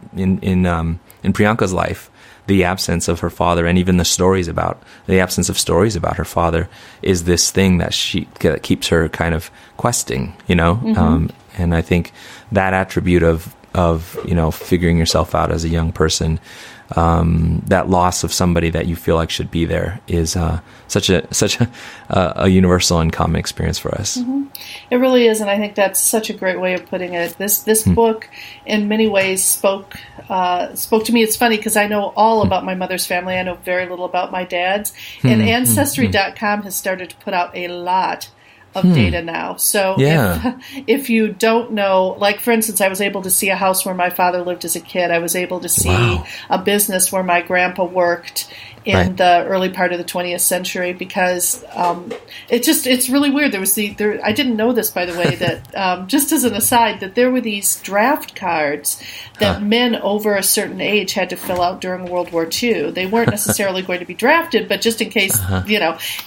Priyanka's life, the absence of her father, and even the absence of stories about her father, is this thing that keeps her kind of questing, and I think that attribute of figuring yourself out as a young person, that loss of somebody that you feel like should be there, is such a universal and common experience for us. Mm-hmm. It really is, and I think that's such a great way of putting it. This book, in many ways, spoke to me. It's funny because I know all about my mother's family. I know very little about my dad's, and Ancestry.com has started to put out a lot of data now. So if you don't know, like for instance, I was able to see a house where my father lived as a kid. I was able to see a business where my grandpa worked in the early part of the 20th century, because it's really weird. I didn't know this, by the way, that just as an aside, that there were these draft cards that men over a certain age had to fill out during World War II. They weren't necessarily going to be drafted, but just in case,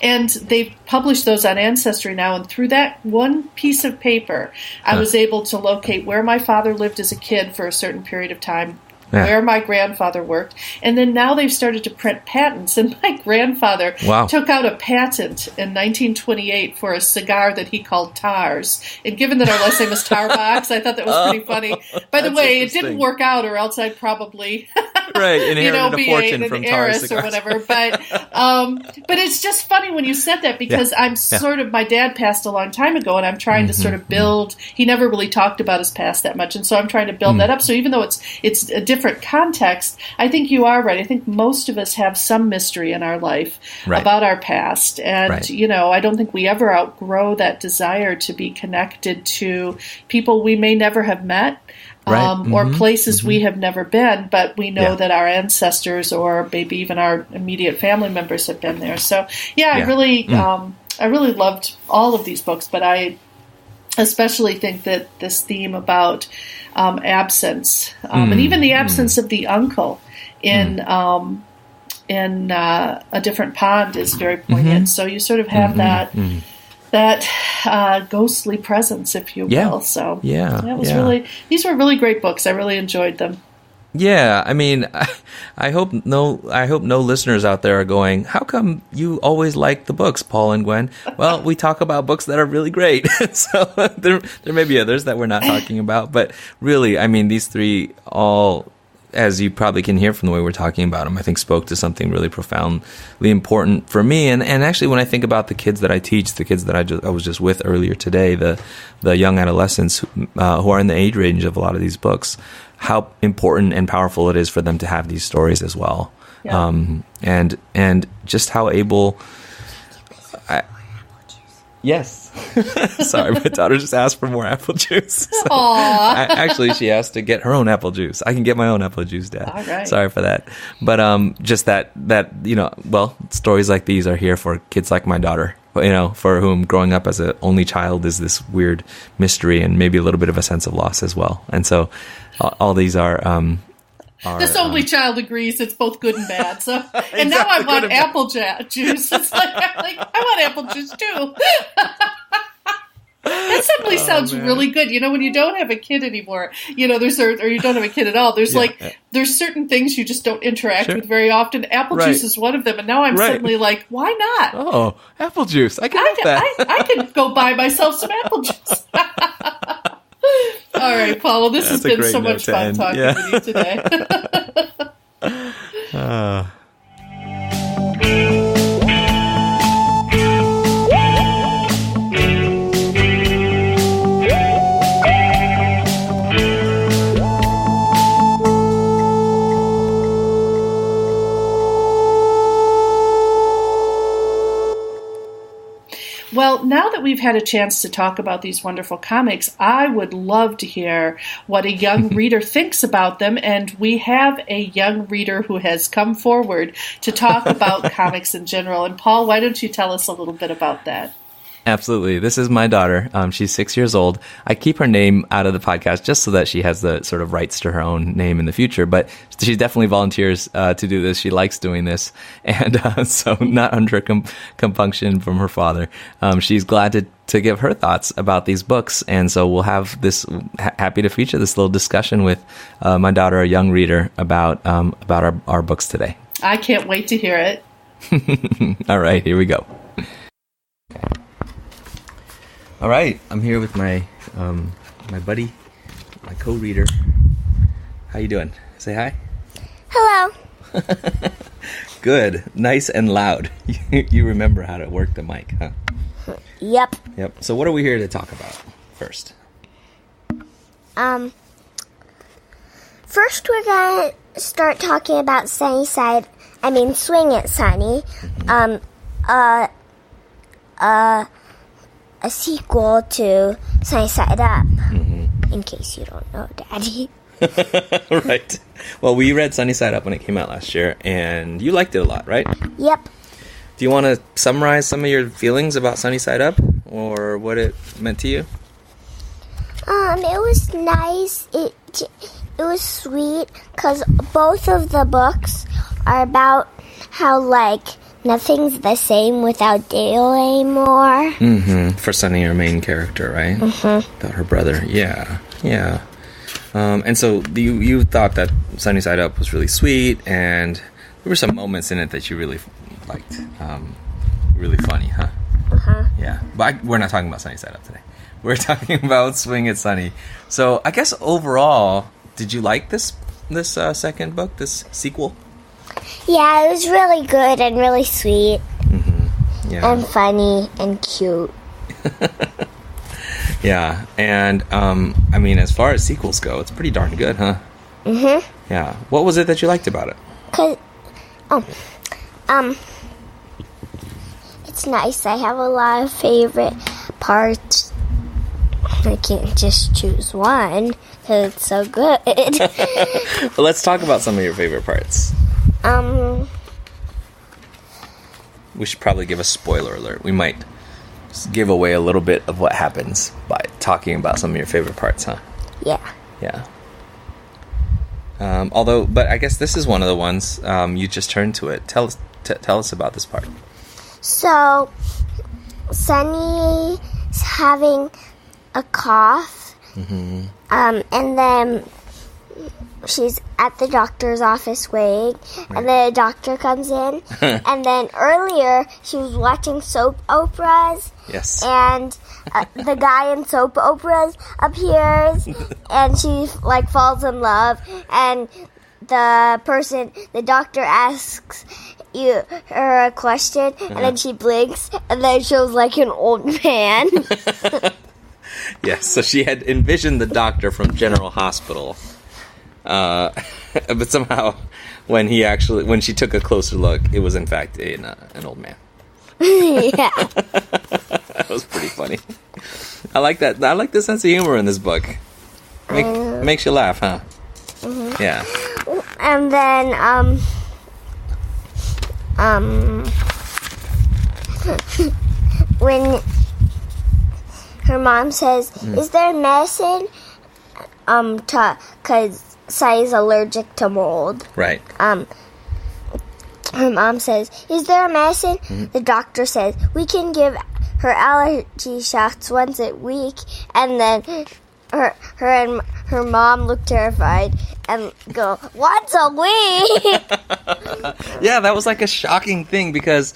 and they've published those on Ancestry now. And through that one piece of paper, I was able to locate where my father lived as a kid for a certain period of time, where my grandfather worked. And then now they've started to print patents. And my grandfather took out a patent in 1928 for a cigar that he called Tars. And given that our last name is Tarbox, I thought that was pretty funny. By the way, it didn't work out, or else I'd probably inherited a fortune from Tars cigars or whatever. But it's just funny when you said that, because I'm sort of, my dad passed a long time ago, and I'm trying to sort of build. He never really talked about his past that much, and so I'm trying to build that up. So even though it's a different context, I think you are right. I think most of us have some mystery in our life about our past, and I don't think we ever outgrow that desire to be connected to people we may never have met, or places we have never been, but we know that our ancestors or maybe even our immediate family members have been there. So I really loved all of these books, but I especially think that this theme about absence, and even the absence of the uncle in A Different Pond is very poignant. So you sort of have that ghostly presence, if you will. So it was really, these were really great books. I really enjoyed them. Yeah, I mean, I hope no listeners out there are going, how come you always like the books, Paul and Gwen? Well, we talk about books that are really great. So there may be others that we're not talking about, but really, I mean, these three all, as you probably can hear from the way we're talking about them, I think spoke to something really profoundly important for me. And actually, when I think about the kids that I teach, the kids that I was just with earlier today, the young adolescents who are in the age range of a lot of these books, how important and powerful it is for them to have these stories as well. And just how able... Yes. Sorry, my daughter just asked for more apple juice. So actually, she asked to get her own apple juice. I can get my own apple juice, Dad. All right. Sorry for that. But just that stories like these are here for kids like my daughter, for whom growing up as an only child is this weird mystery and maybe a little bit of a sense of loss as well. And so all these are... this only child agrees it's both good and bad. So, and now I want apple juice. It's like I want apple juice too. That suddenly sounds really good. When you don't have a kid anymore, or you don't have a kid at all, there's certain things you just don't interact with very often. Apple juice is one of them. And now I'm suddenly like, why not? Oh, apple juice. I can have that. I can go buy myself some apple juice. All right, Paul. Well, this has been so much fun talking with you today. Well, now that we've had a chance to talk about these wonderful comics, I would love to hear what a young reader thinks about them. And we have a young reader who has come forward to talk about comics in general. And Paul, why don't you tell us a little bit about that? Absolutely. This is my daughter. She's 6 years old. I keep her name out of the podcast just so that she has the sort of rights to her own name in the future. But she definitely volunteers to do this. She likes doing this. And so not under compunction from her father. She's glad to give her thoughts about these books. And so we'll have this, happy to feature this little discussion with my daughter, a young reader, about our books today. I can't wait to hear it. All right, here we go. All right, I'm here with my my buddy, my co-reader. How you doing? Say hi. Hello. Good, nice and loud. You remember how to work the mic, huh? Yep. Yep. So what are we here to talk about first? First we're gonna start talking about Swing It, Sunny. A sequel to Sunny Side Up. In case you don't know, Daddy. Right. Well, we read Sunny Side Up when it came out last year, and you liked it a lot, right? Yep. Do you want to summarize some of your feelings about Sunny Side Up, or what it meant to you? It was nice. It was sweet, because both of the books are about how, nothing's the same without Dale anymore. For Sunny, our main character, right? About her brother. Yeah. And so you thought that Sunny Side Up was really sweet, and there were some moments in it that you really liked. Really funny, huh? Yeah. But we're not talking about Sunny Side Up today. We're talking about Swing It, Sunny. So I guess overall, did you like this second book, this sequel? Yeah, it was really good and really sweet. Yeah. And funny and cute. Yeah, and as far as sequels go, it's pretty darn good, huh? Yeah. What was it that you liked about it? 'Cause, it's nice. I have a lot of favorite parts. I can't just choose one because it's so good. Well, let's talk about some of your favorite parts. We should probably give a spoiler alert. We might give away a little bit of what happens by talking about some of your favorite parts, huh? Yeah. Yeah. But I guess this is one of the ones you just turned to it. Tell us about this part. So, Sunny's having a cough, and then she's at the doctor's office waiting, and then a doctor comes in, and then earlier she was watching soap operas. Yes. And the guy in soap operas appears, and she falls in love, and the doctor asks her a question, and then she blinks, and then shows like an old man. Yes, so she had envisioned the doctor from General Hospital. But somehow, when she took a closer look, it was in fact an old man. Yeah. That was pretty funny. I like that. I like the sense of humor in this book. Makes you laugh, huh? Yeah. And then, when her mom says, "Is there medicine?" Because Sai's allergic to mold. Right. Her mom says, "Is there a medicine?" The doctor says, "We can give her allergy shots once a week." And then her and her mom look terrified and go, "Once a week?" Yeah, that was a shocking thing because,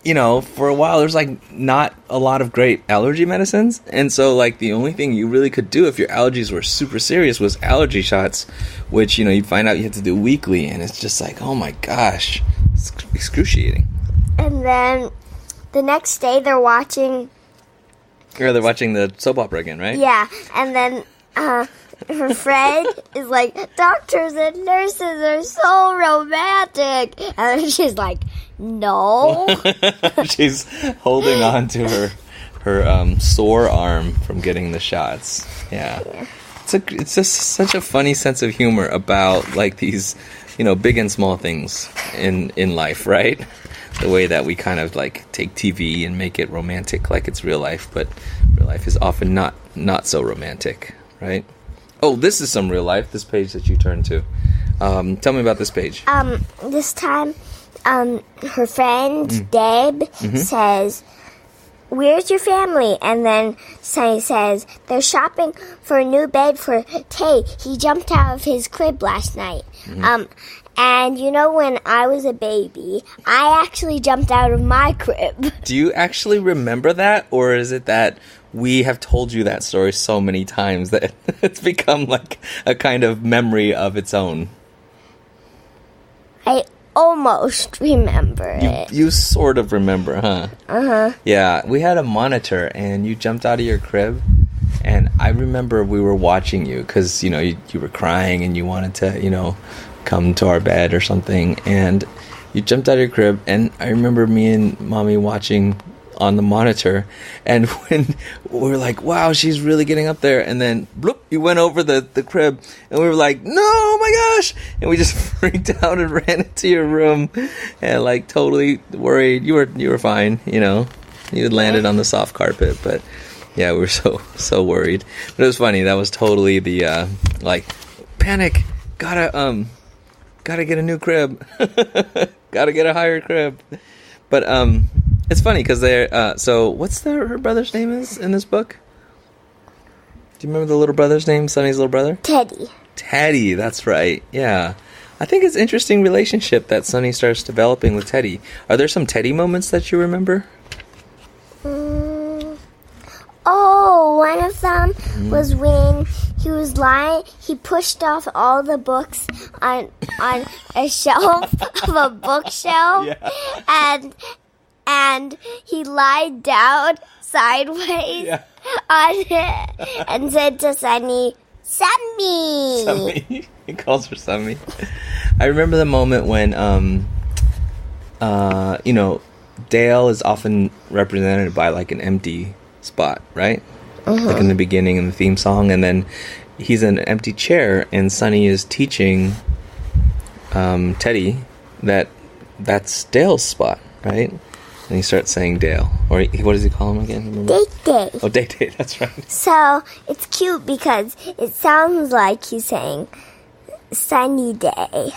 for a while there's not a lot of great allergy medicines. And so the only thing you really could do if your allergies were super serious was allergy shots, which, you'd find out you had to do weekly. And it's just oh my gosh, it's excruciating. And then the next day they're watching the soap opera again, right? Yeah, and then her friend is like, "Doctors and nurses are so romantic." And then she's like, "No." She's holding on to her sore arm from getting the shots. Yeah. It's just such a funny sense of humor about these, big and small things in life, right? the way that we kind of like take TV and make it romantic like it's real life, but real life is often not so romantic, right? Oh, this is some real life, this page that you turned to. Tell me about this page. This time, her friend, Deb, says, "Where's your family?" And then Sunny says, "They're shopping for a new bed for Tay. He jumped out of his crib last night." And you know, when I was a baby, I actually jumped out of my crib. Do you actually remember that? Or is it that we have told you that story so many times that it's become like a kind of memory of its own? I almost remember it. You sort of remember, huh? Uh-huh. Yeah, we had a monitor and you jumped out of your crib. And I remember we were watching you because, you know, you were crying and you wanted to, you know, come to our bed or something. And you jumped out of your crib. And I remember me and Mommy watching on the monitor. And when we were like, wow, she's really getting up there. And then, bloop, you went over the crib. And we were like, no, oh my gosh. And we just freaked out and ran into your room. And like totally worried. You were fine, you know. You had landed on the soft carpet, but... yeah, we were so worried. But it was funny. That was totally the, like, panic. Gotta get a new crib. Gotta get a higher crib. But, it's funny because they're, so what's her brother's name is in this book? Do you remember the little brother's name, Sunny's little brother? Teddy. Teddy, that's right. Yeah. I think it's an interesting relationship that Sunny starts developing with Teddy. Are there some Teddy moments that you remember? Oh, one of them was when he was lying. He pushed off all the books on a shelf of a bookshelf, and he lied down sideways on it and said to Sunny, "Sammy." Sammy. He calls her Sammy. I remember the moment when, you know, Dale is often represented by like an empty spot, right? Like in the beginning in the theme song, and then he's in an empty chair and Sunny is teaching Teddy that's Dale's spot, right? And he starts saying Dale, or what does he call him again? Day. Oh, Day, that's right. So it's cute because it sounds like he's saying sunny day.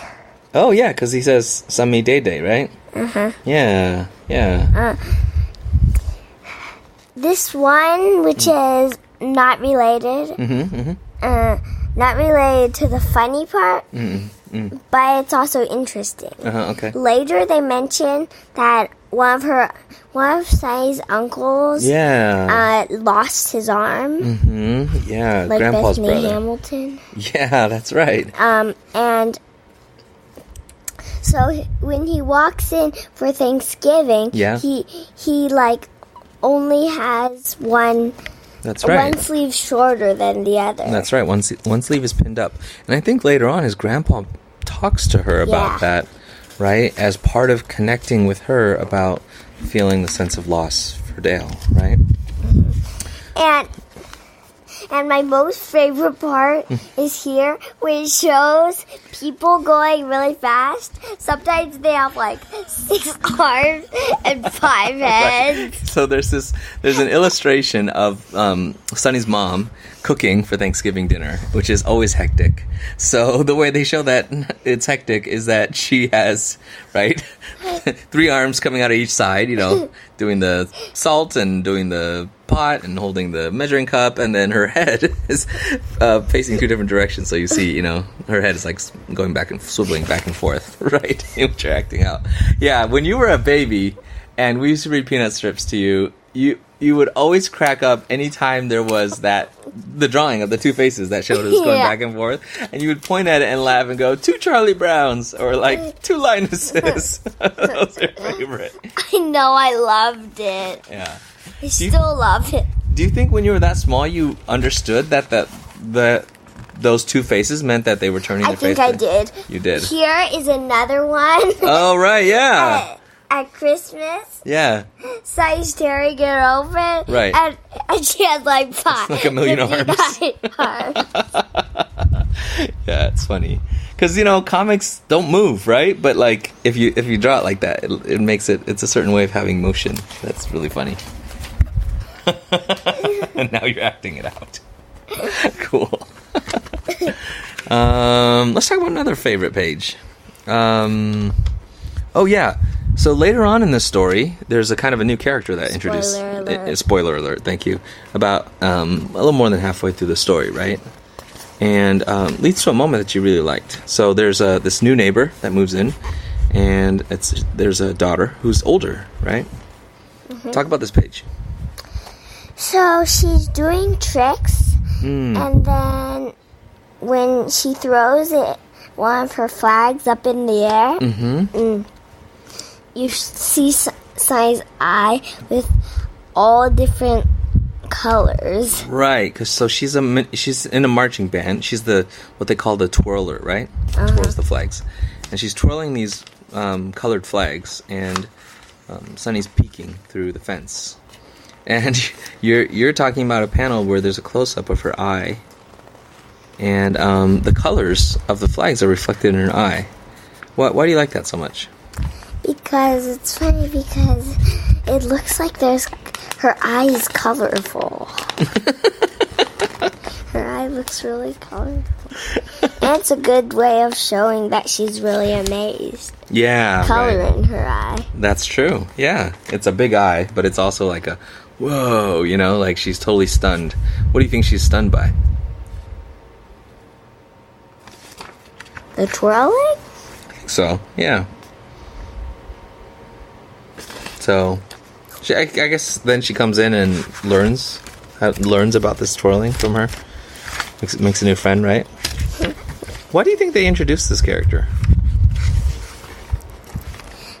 Oh yeah, because he says sunny day, right? Yeah. This one, which is not related, not related to the funny part, but it's also interesting. Okay. Later, they mention that one of Sunny's uncles, lost his arm. Yeah, like Grandpa's Bethany brother. Hamilton. Yeah, that's right. And so when he walks in for Thanksgiving, he like only has one. That's right. One sleeve shorter than the other. That's right. One sleeve is pinned up, and I think later on his grandpa talks to her about that, right? As part of connecting with her about feeling the sense of loss for Dale, right? And my most favorite part is here, where it shows people going really fast. Sometimes they have like 6 arms and 5 heads. Right. So there's an illustration of Sunny's mom cooking for Thanksgiving dinner, which is always hectic. So the way they show that it's hectic is that she has, right, 3 arms coming out of each side, you know, doing the salt and doing the pot and holding the measuring cup, and then her head is facing 2 different directions. So you see, you know, her head is like going back and swiveling back and forth, right? Which you're acting out. Yeah, when you were a baby and we used to read peanut strips to you, you would always crack up anytime there was the drawing of the 2 faces that showed us going back and forth, and you would point at it and laugh and go, 2 Charlie Browns, or like 2 Linuses. Those are your favorite. I know, I loved it. Yeah. I still love it. Do you think when you were that small you understood that those 2 faces meant that they were turning their face? I think I did. You did. Here is another one. Oh, right, yeah. At Christmas. Yeah. Sunny's tearing it open. Right. And she has like 5. Like 1 million arms. arms. Yeah, it's funny. Because, comics don't move, right? But, like, if you draw it like that, it makes it's a certain way of having motion. That's really funny. And now you're acting it out. Cool. Let's talk about another favorite page. Oh, yeah. So later on in the story, there's a kind of a new character that introduced. Spoiler alert, thank you. About a little more than halfway through the story, right? And leads to a moment that you really liked. So there's this new neighbor that moves in, and there's a daughter who's older, right? Mm-hmm. Talk about this page. So she's doing tricks, and then when she throws one of her flags up in the air, you see Sunny's eye with all different colors. Right, because she's in a marching band. She's what they call the twirler, right? Twirls the flags, and she's twirling these colored flags, and Sunny's peeking through the fence. And you're talking about a panel where there's a close-up of her eye, and the colors of the flags are reflected in her eye. Why do you like that so much? Because it's funny, because it looks like her eye is colorful. Her eye looks really colorful. And it's a good way of showing that she's really amazed. Yeah, color right. in her eye. That's true. Yeah, it's a big eye, but it's also like a whoa, like she's totally stunned. What do you think she's stunned by? The twirling? I think so, yeah. So, I guess then she comes in and learns about this twirling from her. Makes a new friend, right? Why do you think they introduced this character?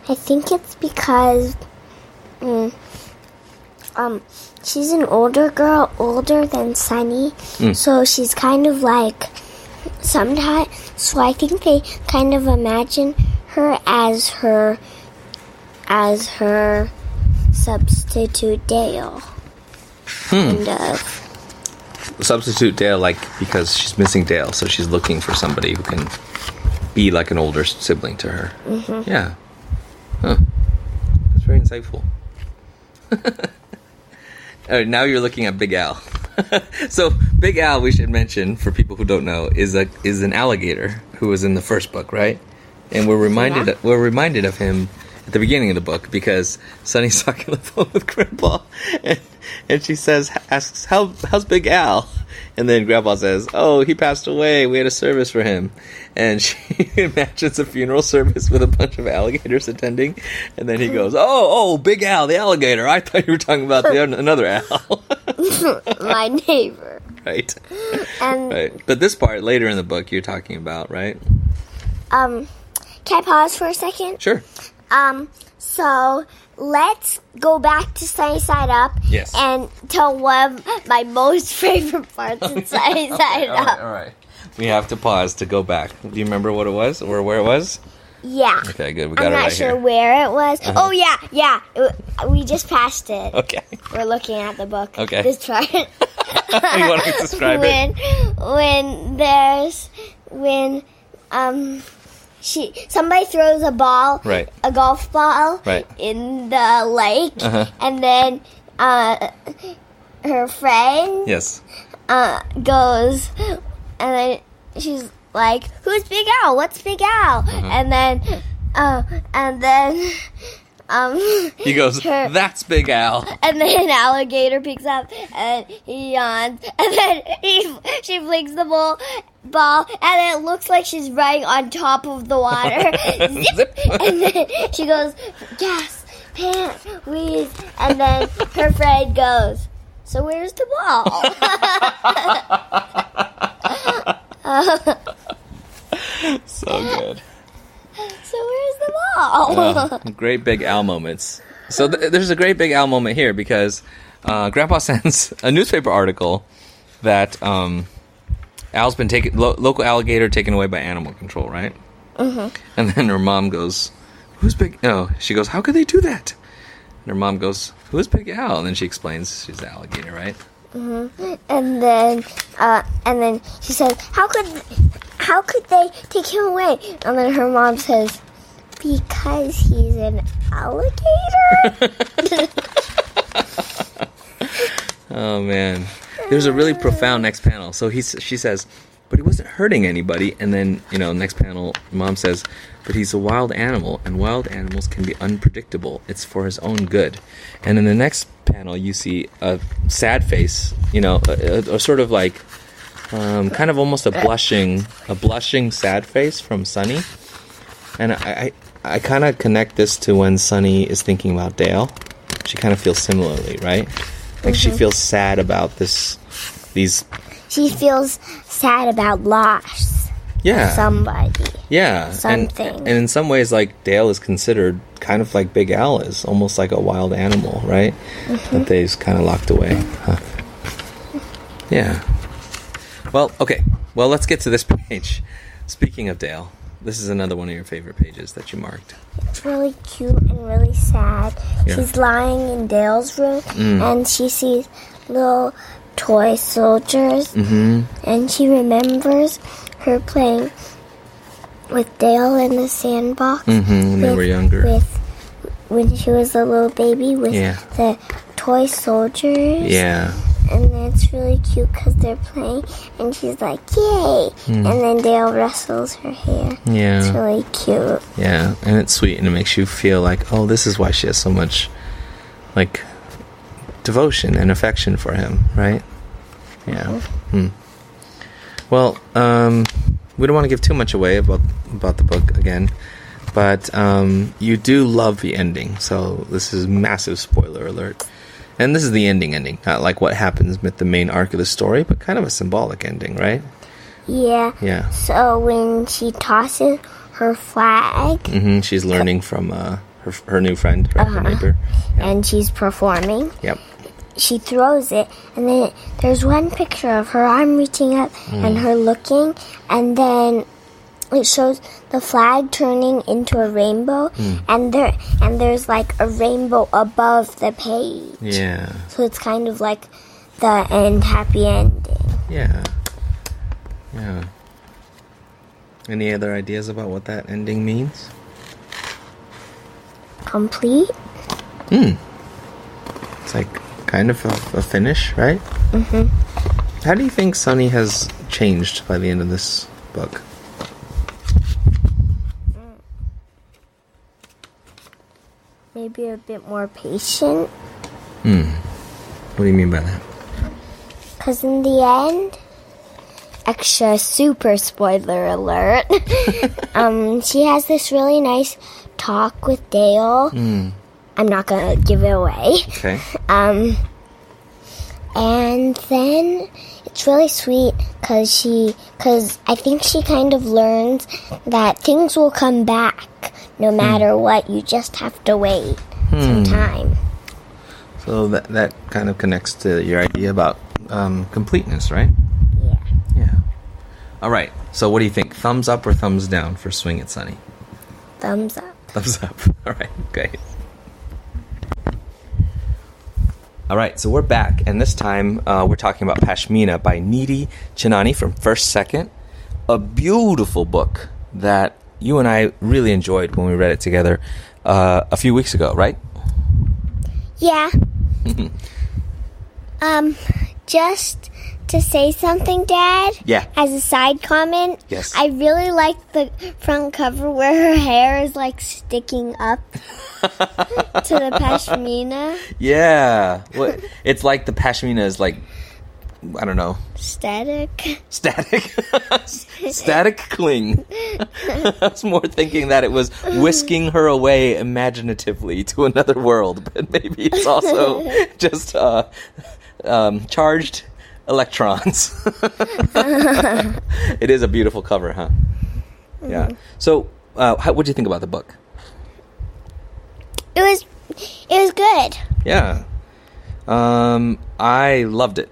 I think it's because she's an older girl, older than Sunny, so she's kind of like sometimes. So I think they kind of imagine her as her substitute Dale. Kind of. Substitute Dale, like, because she's missing Dale, so she's looking for somebody who can be like an older sibling to her. Mm-hmm. Yeah. Huh. That's very insightful. All right, now you're looking at Big Al. So Big Al, we should mention for people who don't know, is an alligator who was in the first book, right? And we're reminded of him at the beginning of the book because Sunny's talking on the phone with Grandpa, and she asks, how's Big Al? And then Grandpa says, oh, he passed away. We had a service for him. And she imagines a funeral service with a bunch of alligators attending. And then he goes, oh, Big Al, the alligator. I thought you were talking about another Al. My neighbor. Right. Right. But this part, later in the book, you're talking about, right? Can I pause for a second? Sure. So let's go back to Sunny Side Up. Yes. And tell one of my most favorite parts in Sunny Side Up. All right. We have to pause to go back. Do you remember what it was or where it was? Yeah. Okay, good. We got it right here. I'm not sure where it was. Uh-huh. Oh, yeah. We just passed it. Okay. We're looking at the book. Okay. This part. You want to describe it? When somebody throws a ball, right, a golf ball, right, in the lake, and then her friend, yes, goes, and then she's like, "Who's Big Al? What's Big Al?" And then he goes, "That's Big Al." And then an alligator picks up and he yawns, and then she flicks the ball, and it looks like she's riding on top of the water. Zip! And then she goes, gas, pant, wheeze, and then her friend goes, so where's the ball? So good. So where's the ball? Great Big Al moments. So there's a great Big Al moment here because Grandpa sends a newspaper article that Al's been local alligator taken away by animal control, right? Mm-hmm. And then her mom goes, "Who's Big?" Oh, she goes, "How could they do that?" And her mom goes, "Who is Big Al?" And then she explains she's the alligator, right? Mm-hmm. And then she says, "How how could they take him away? And then her mom says, because he's an alligator? Oh, man. There's a really profound next panel. So she says, but he wasn't hurting anybody. And then, next panel, Mom says, but he's a wild animal, and wild animals can be unpredictable. It's for his own good. And in the next panel, you see a sad face, a sort of like, kind of almost a blushing sad face from Sunny. And I kind of connect this to when Sunny is thinking about Dale. She kind of feels similarly, right? Like she feels sad about these. She feels sad about loss. Yeah. Somebody. Yeah. Something. And in some ways, like, Dale is considered kind of like Big Al is, almost like a wild animal, right? That they've kind of locked away. Huh. Yeah. Well, okay. Well, let's get to this page. Speaking of Dale, this is another one of your favorite pages that you marked. It's really cute and really sad. Yeah. She's lying in Dale's room, and she sees little toy soldiers, and she remembers her playing with Dale in the sandbox when they were younger. When she was a little baby with the toy soldiers. Yeah. And it's really cute because they're playing, and she's like, yay! And then Dale rustles her hair. Yeah. It's really cute. Yeah, and it's sweet, and it makes you feel like, oh, this is why she has so much, like, devotion and affection for him, right? Yeah. Well, we don't want to give too much away about the book again, but you do love the ending, so this is massive spoiler alert. And this is the ending, not like what happens with the main arc of the story, but kind of a symbolic ending, right? Yeah. Yeah. So when she tosses her flag... she's learning from her new friend, right, her neighbor. Yep. And she's performing. Yep. She throws it, and then there's one picture of her arm reaching up and her looking, and then it shows the flag turning into a rainbow, and there's like a rainbow above the page. Yeah. So it's kind of like the happy ending. Yeah. Yeah. Any other ideas about what that ending means? Complete. It's like kind of a finish, right? How do you think Sunny has changed by the end of this book? Maybe a bit more patient. What do you mean by that? Because in the end, extra super spoiler alert, she has this really nice talk with Dale. I'm not going to give it away. Okay. And then it's really sweet because I think she kind of learns that things will come back no matter what. You just have to wait some time. So that kind of connects to your idea about completeness, right? Yeah. Yeah. All right. So what do you think? Thumbs up or thumbs down for Swing It, Sunny? Thumbs up. Thumbs up. All right. Okay. All right, so we're back, and this time we're talking about Pashmina by Nidhi Chanani from First Second, a beautiful book that you and I really enjoyed when we read it together a few weeks ago, right? Yeah. Just to say something, Dad? Yeah. As a side comment? Yes. I really like the front cover where her hair is, like, sticking up to the pashmina. Yeah. What? It's like the pashmina is, like, I don't know. Static. Static cling. I was more thinking that it was whisking her away imaginatively to another world, but maybe it's also just charged electrons. It is a beautiful cover, huh? Yeah. So, what do you think about the book? It was good. Yeah. I loved it.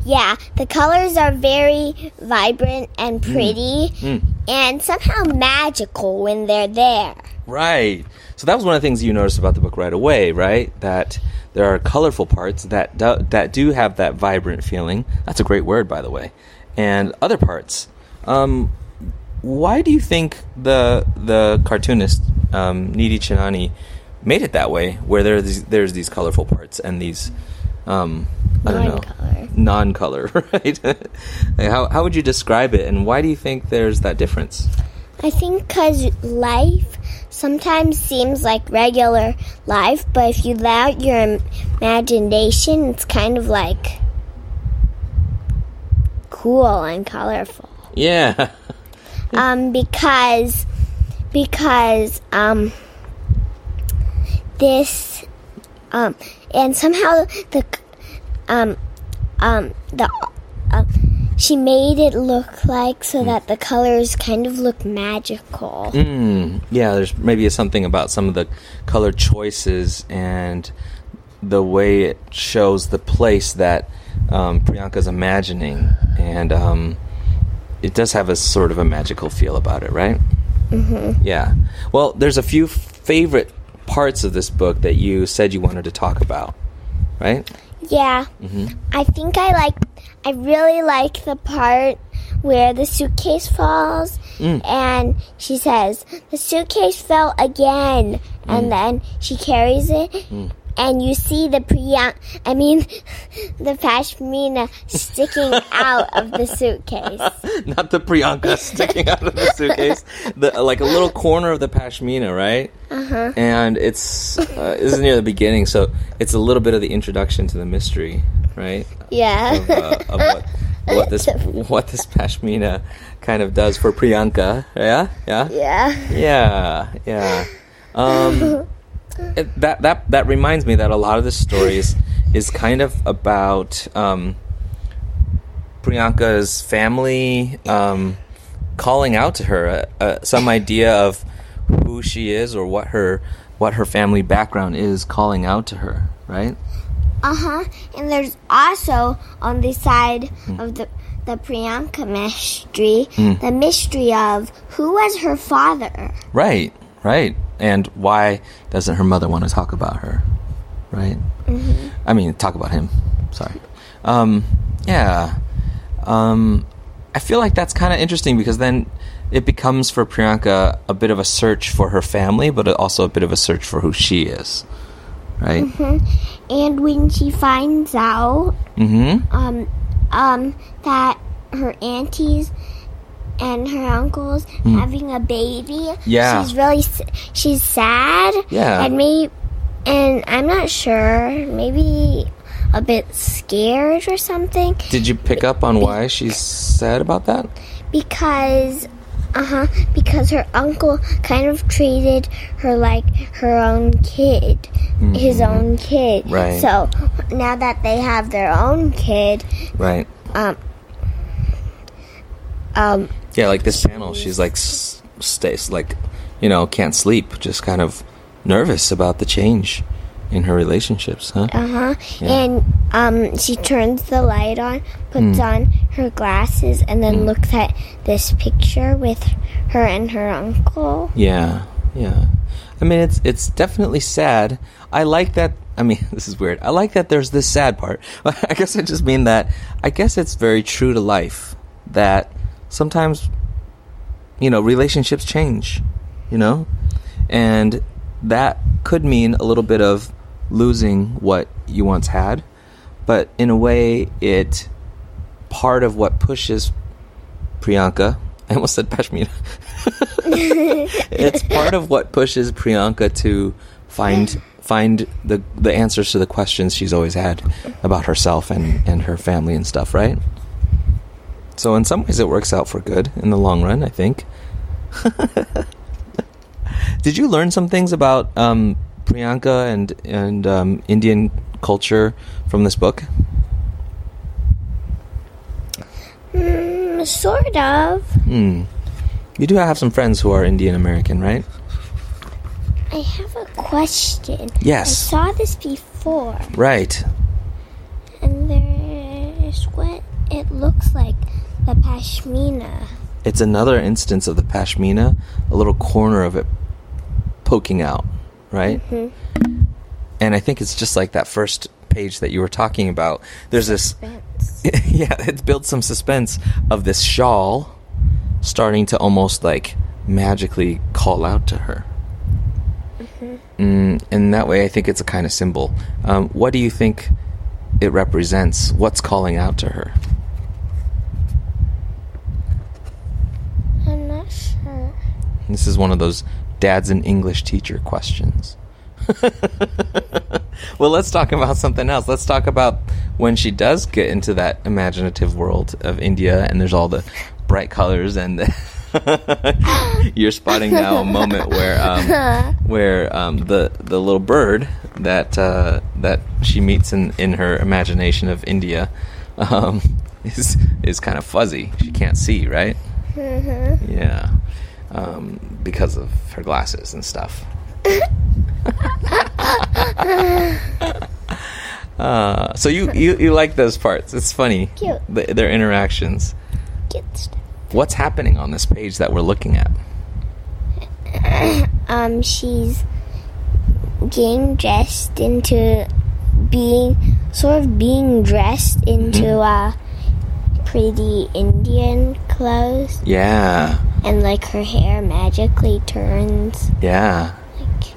Yeah, the colors are very vibrant and pretty, and somehow magical when they're there. Right. So that was one of the things you noticed about the book right away, right? That there are colorful parts that do have that vibrant feeling. That's a great word, by the way. And other parts, why do you think the cartoonist Nidhi Chanani made it that way, where there's these colorful parts and these non-color, right? How would you describe it, and why do you think there's that difference? I think because life sometimes seems like regular life, but if you allow your imagination, it's kind of like cool and colorful. Yeah. Because this and somehow she made it look like so that the colors kind of look magical. Yeah, there's maybe something about some of the color choices and the way it shows the place that Priyanka's imagining, and it does have a sort of a magical feel about it, right? Mm-hmm. Yeah. Well, there's a few favorite parts of this book that you said you wanted to talk about, right? Yeah. Mm-hmm. I think I really like the part where the suitcase falls and she says, the suitcase fell again, and then she carries it and you see the Pashmina sticking out of the suitcase. Not the Priyanka sticking out of the suitcase. Like a little corner of the Pashmina, right? Uh-huh. And this is near the beginning, so it's a little bit of the introduction to the mystery, right? Yeah. Of what this Pashmina kind of does for Priyanka. Yeah? Yeah? Yeah. Yeah. That reminds me that a lot of the stories is kind of about Priyanka's family calling out to her some idea of who she is or what her family background is, calling out to her, right? And there's also on the side of the Priyanka mystery, the mystery of who was her father. Right. And why doesn't her mother want to talk about her, right? Mm-hmm. I mean, talk about him. Sorry. Yeah. I feel like that's kind of interesting because then it becomes for Priyanka a bit of a search for her family, but also a bit of a search for who she is, right? Mm-hmm. And when she finds out that her aunties and her uncle's having a baby, she's sad. Yeah. And I'm not sure, maybe a bit scared or something. Did you pick up on why she's sad about that? Because her uncle kind of treated her like her own kid, his own kid. Right. So now that they have their own kid, right. Yeah, like this panel, she's like stays like, can't sleep, just kind of nervous about the change in her relationships, huh? Yeah. And she turns the light on, puts on her glasses, and then looks at this picture with her and her uncle. Yeah. I mean, it's definitely sad. I like that. I mean, this is weird. I like that there's this sad part. I guess I just mean that I guess it's very true to life that sometimes, relationships change, and that could mean a little bit of losing what you once had, but in a way, part of what pushes Priyanka, I almost said Pashmina, it's part of what pushes Priyanka to find the answers to the questions she's always had about herself and her family and stuff, right? So in some ways it works out for good in the long run, I think. Did you learn some things about Priyanka and Indian culture from this book? Sort of. You do have some friends who are Indian American, right? I have a question. Yes. I saw this before. Right. And there's what it looks like. The Pashmina. It's another instance of the Pashmina, a little corner of it poking out, right? Mm-hmm. And I think it's just like that first page that you were talking about. There's suspense. Yeah, it builds some suspense of this shawl starting to almost like magically call out to her. And that way I think it's a kind of symbol. What do you think it represents? What's calling out to her? I'm not sure. This is one of those dad's an English teacher questions. Well, let's talk about something else. Let's talk about when she does get into that imaginative world of India and there's all the bright colors and you're spotting now a moment where the little bird that she meets in her imagination of India is kind of fuzzy. She can't see, right? Mm-hmm. Yeah, because of her glasses and stuff. So you like those parts. It's funny. Cute. Their interactions. Cute stuff. What's happening on this page that we're looking at? She's getting dressed into being dressed into pretty Indian clothes. Yeah. And like her hair magically turns. Yeah. Like,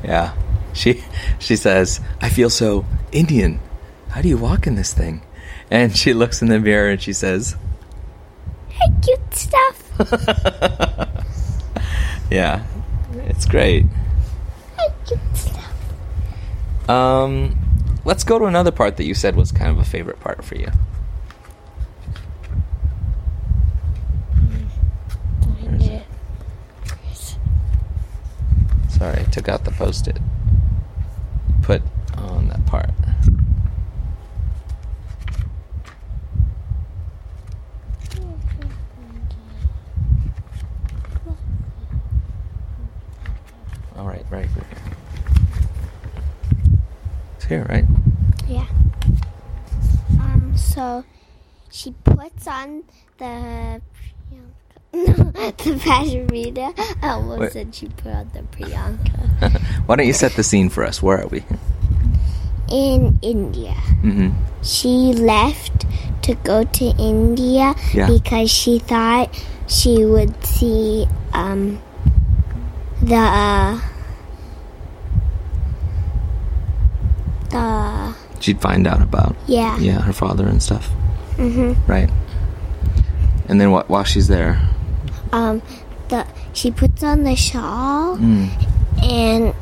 yeah. She says, "I feel so Indian. How do you walk in this thing?" And she looks in the mirror and she says, "Hey, cute stuff." Yeah. It's great. Hey, cute stuff. Let's go to another part that you said was kind of a favorite part for you. Find it. Sorry, I took out the Post-it. Put on that part. All right, right here. It's here, right? Yeah. So she puts on the Pashmina. I almost said she put on the Priyanka. Why don't you set the scene for us? Where are we? In India. Mm-hmm. She left to go to India because she thought she would see She'd find out about her father and stuff. Mm-hmm. Right. And then while she's there, she puts on the shawl and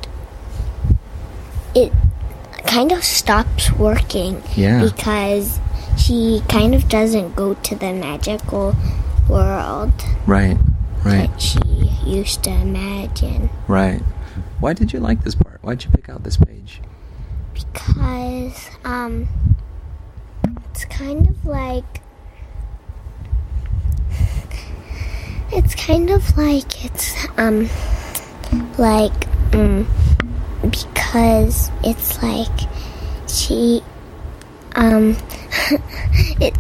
it kind of stops working because she kind of doesn't go to the magical world right that she used to imagine. Right. Why did you like this part? Why'd you pick out this page? Because it's kind of like because it's like she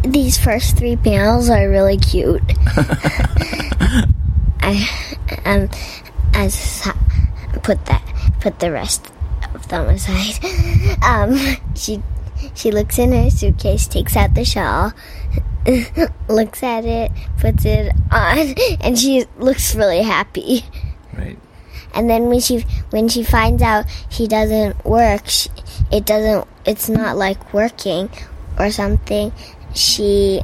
these first 3 panels are really cute. I put the rest of them aside. She looks in her suitcase, takes out the shawl, looks at it, puts it on, and she looks really happy. Right. And then when she finds out she doesn't work, it's not like working or something. She's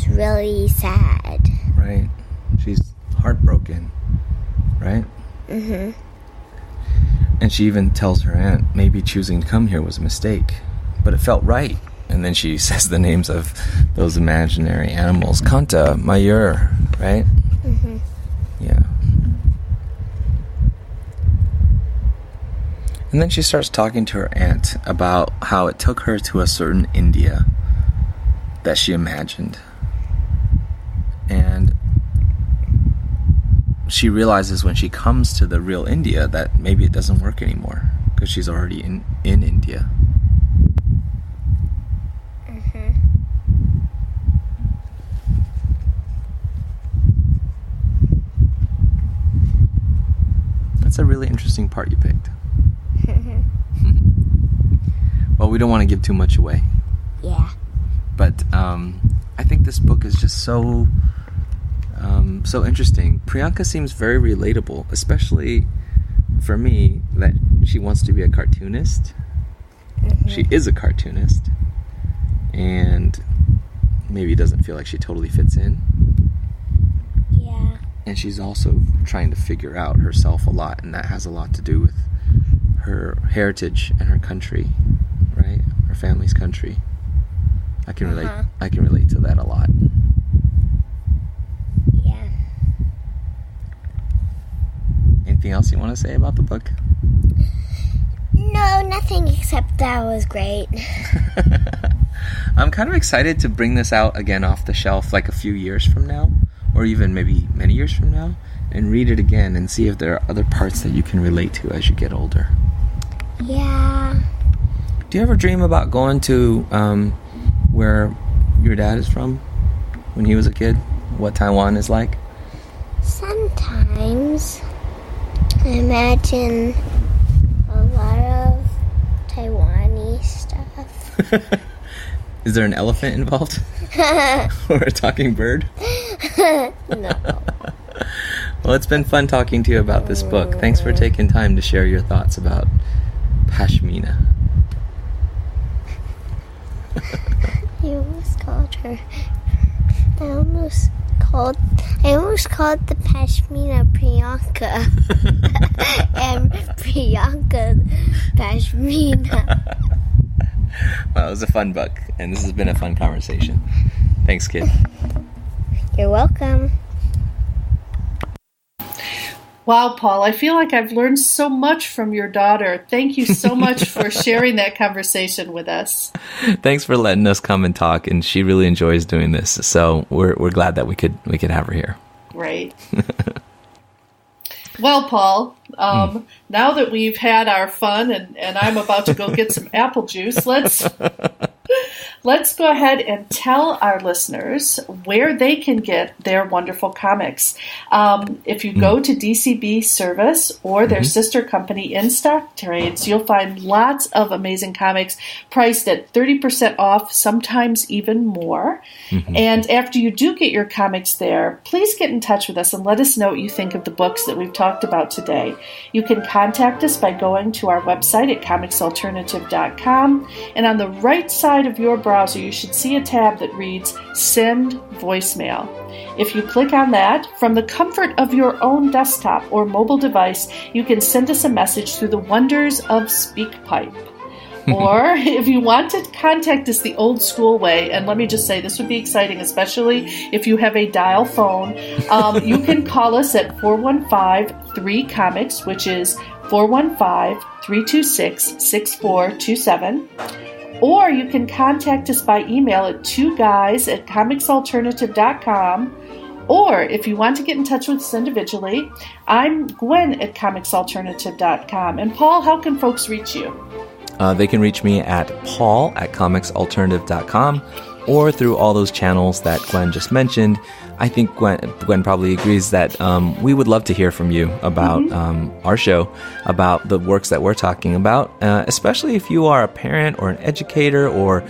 really sad. Right. She's heartbroken. Right? Mm-hmm. And she even tells her aunt maybe choosing to come here was a mistake, but it felt right. And then she says the names of those imaginary animals. Kanta, Mayur, right? Mm-hmm. Yeah. And then she starts talking to her aunt about how it took her to a certain India that she imagined. And she realizes when she comes to the real India that maybe it doesn't work anymore because she's already in India. Mm-hmm. That's a really interesting part you picked. Well, we don't want to give too much away. Yeah. But I think this book is just so interesting. Priyanka seems very relatable, especially for me, that she wants to be a cartoonist. Mm-hmm. She is a cartoonist, and maybe doesn't feel like she totally fits in. Yeah. And she's also trying to figure out herself a lot, and that has a lot to do with her heritage and her country, right? Her family's country. I can relate. I can relate to that a lot. Yeah. Anything else you want to say about the book? No, nothing except that was great. I'm kind of excited to bring this out again off the shelf like a few years from now, or even maybe many years from now, and read it again and see if there are other parts that you can relate to as you get older. Yeah. Do you ever dream about going to where your dad is from when he was a kid? What Taiwan is like? Sometimes I imagine a lot of Taiwanese stuff. Is there an elephant involved? Or a talking bird? No. Well, it's been fun talking to you about this book. Thanks for taking time to share your thoughts about Pashmina. You almost called her. I almost called the Pashmina Priyanka. And Priyanka Pashmina. Well, it was a fun book, and this has been a fun conversation. Thanks, kid. You're welcome. Wow, Paul, I feel like I've learned so much from your daughter. Thank you so much for sharing that conversation with us. Thanks for letting us come and talk, and she really enjoys doing this. So we're glad that we could have her here. Right. Well, Paul, now that we've had our fun and I'm about to go get some apple juice, let's go ahead and tell our listeners where they can get their wonderful comics. If you go to DCB Service or their sister company In Stock Trades, you'll find lots of amazing comics priced at 30% off, sometimes even more. And after you do get your comics there, please get in touch with us and let us know what you think of the books that we've talked about today. You can contact us by going to our website at comicsalternative.com, and on the right side of your browser, you should see a tab that reads Send Voicemail. If you click on that, from the comfort of your own desktop or mobile device, you can send us a message through the wonders of SpeakPipe. Or if you want to contact us the old school way, and let me just say this would be exciting, especially if you have a dial phone, you can call us at 415-3-COMICS, which is 415-326-6427. Or you can contact us by email at 2guys@comicsalternative.com. Or if you want to get in touch with us individually, I'm Gwen at comicsalternative.com. And Paul, how can folks reach you? They can reach me at paul@comicsalternative.com or through all those channels that Gwen just mentioned. I think Gwen probably agrees that we would love to hear from you about our show, about the works that we're talking about, especially if you are a parent or an educator or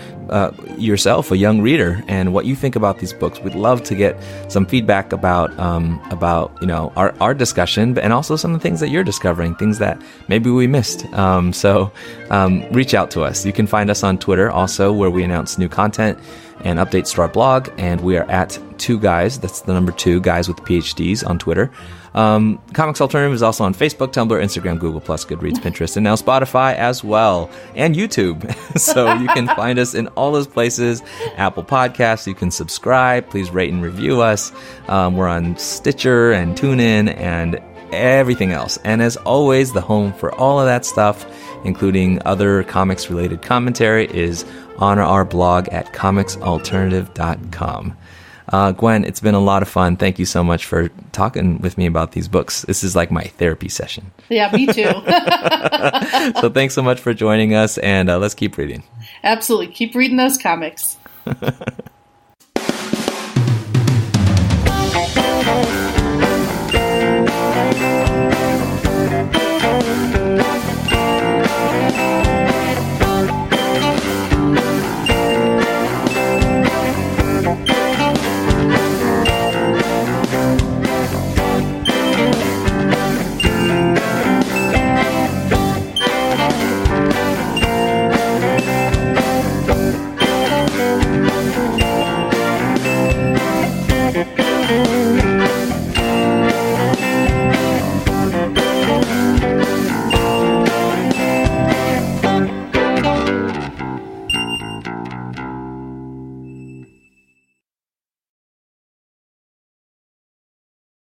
yourself a young reader and what you think about these books. We'd love to get some feedback about our discussion, and also some of the things that you're discovering, things that maybe we missed. So reach out to us. You can find us on Twitter also, where we announce new content and updates to our blog, and we are at 2guys, that's the number 2, guys with PhDs on Twitter. Comics Alternative is also on Facebook, Tumblr, Instagram, Google+, Goodreads, Pinterest, and now Spotify as well, and YouTube. So you can find us in all those places. Apple Podcasts, you can subscribe. Please rate and review us. We're on Stitcher and TuneIn and everything else. And as always, the home for all of that stuff, including other comics-related commentary, is on our blog at comicsalternative.com. Gwen, it's been a lot of fun. Thank you so much for talking with me about these books. This is like my therapy session. Yeah, me too. So thanks so much for joining us, and let's keep reading. Absolutely. Keep reading those comics.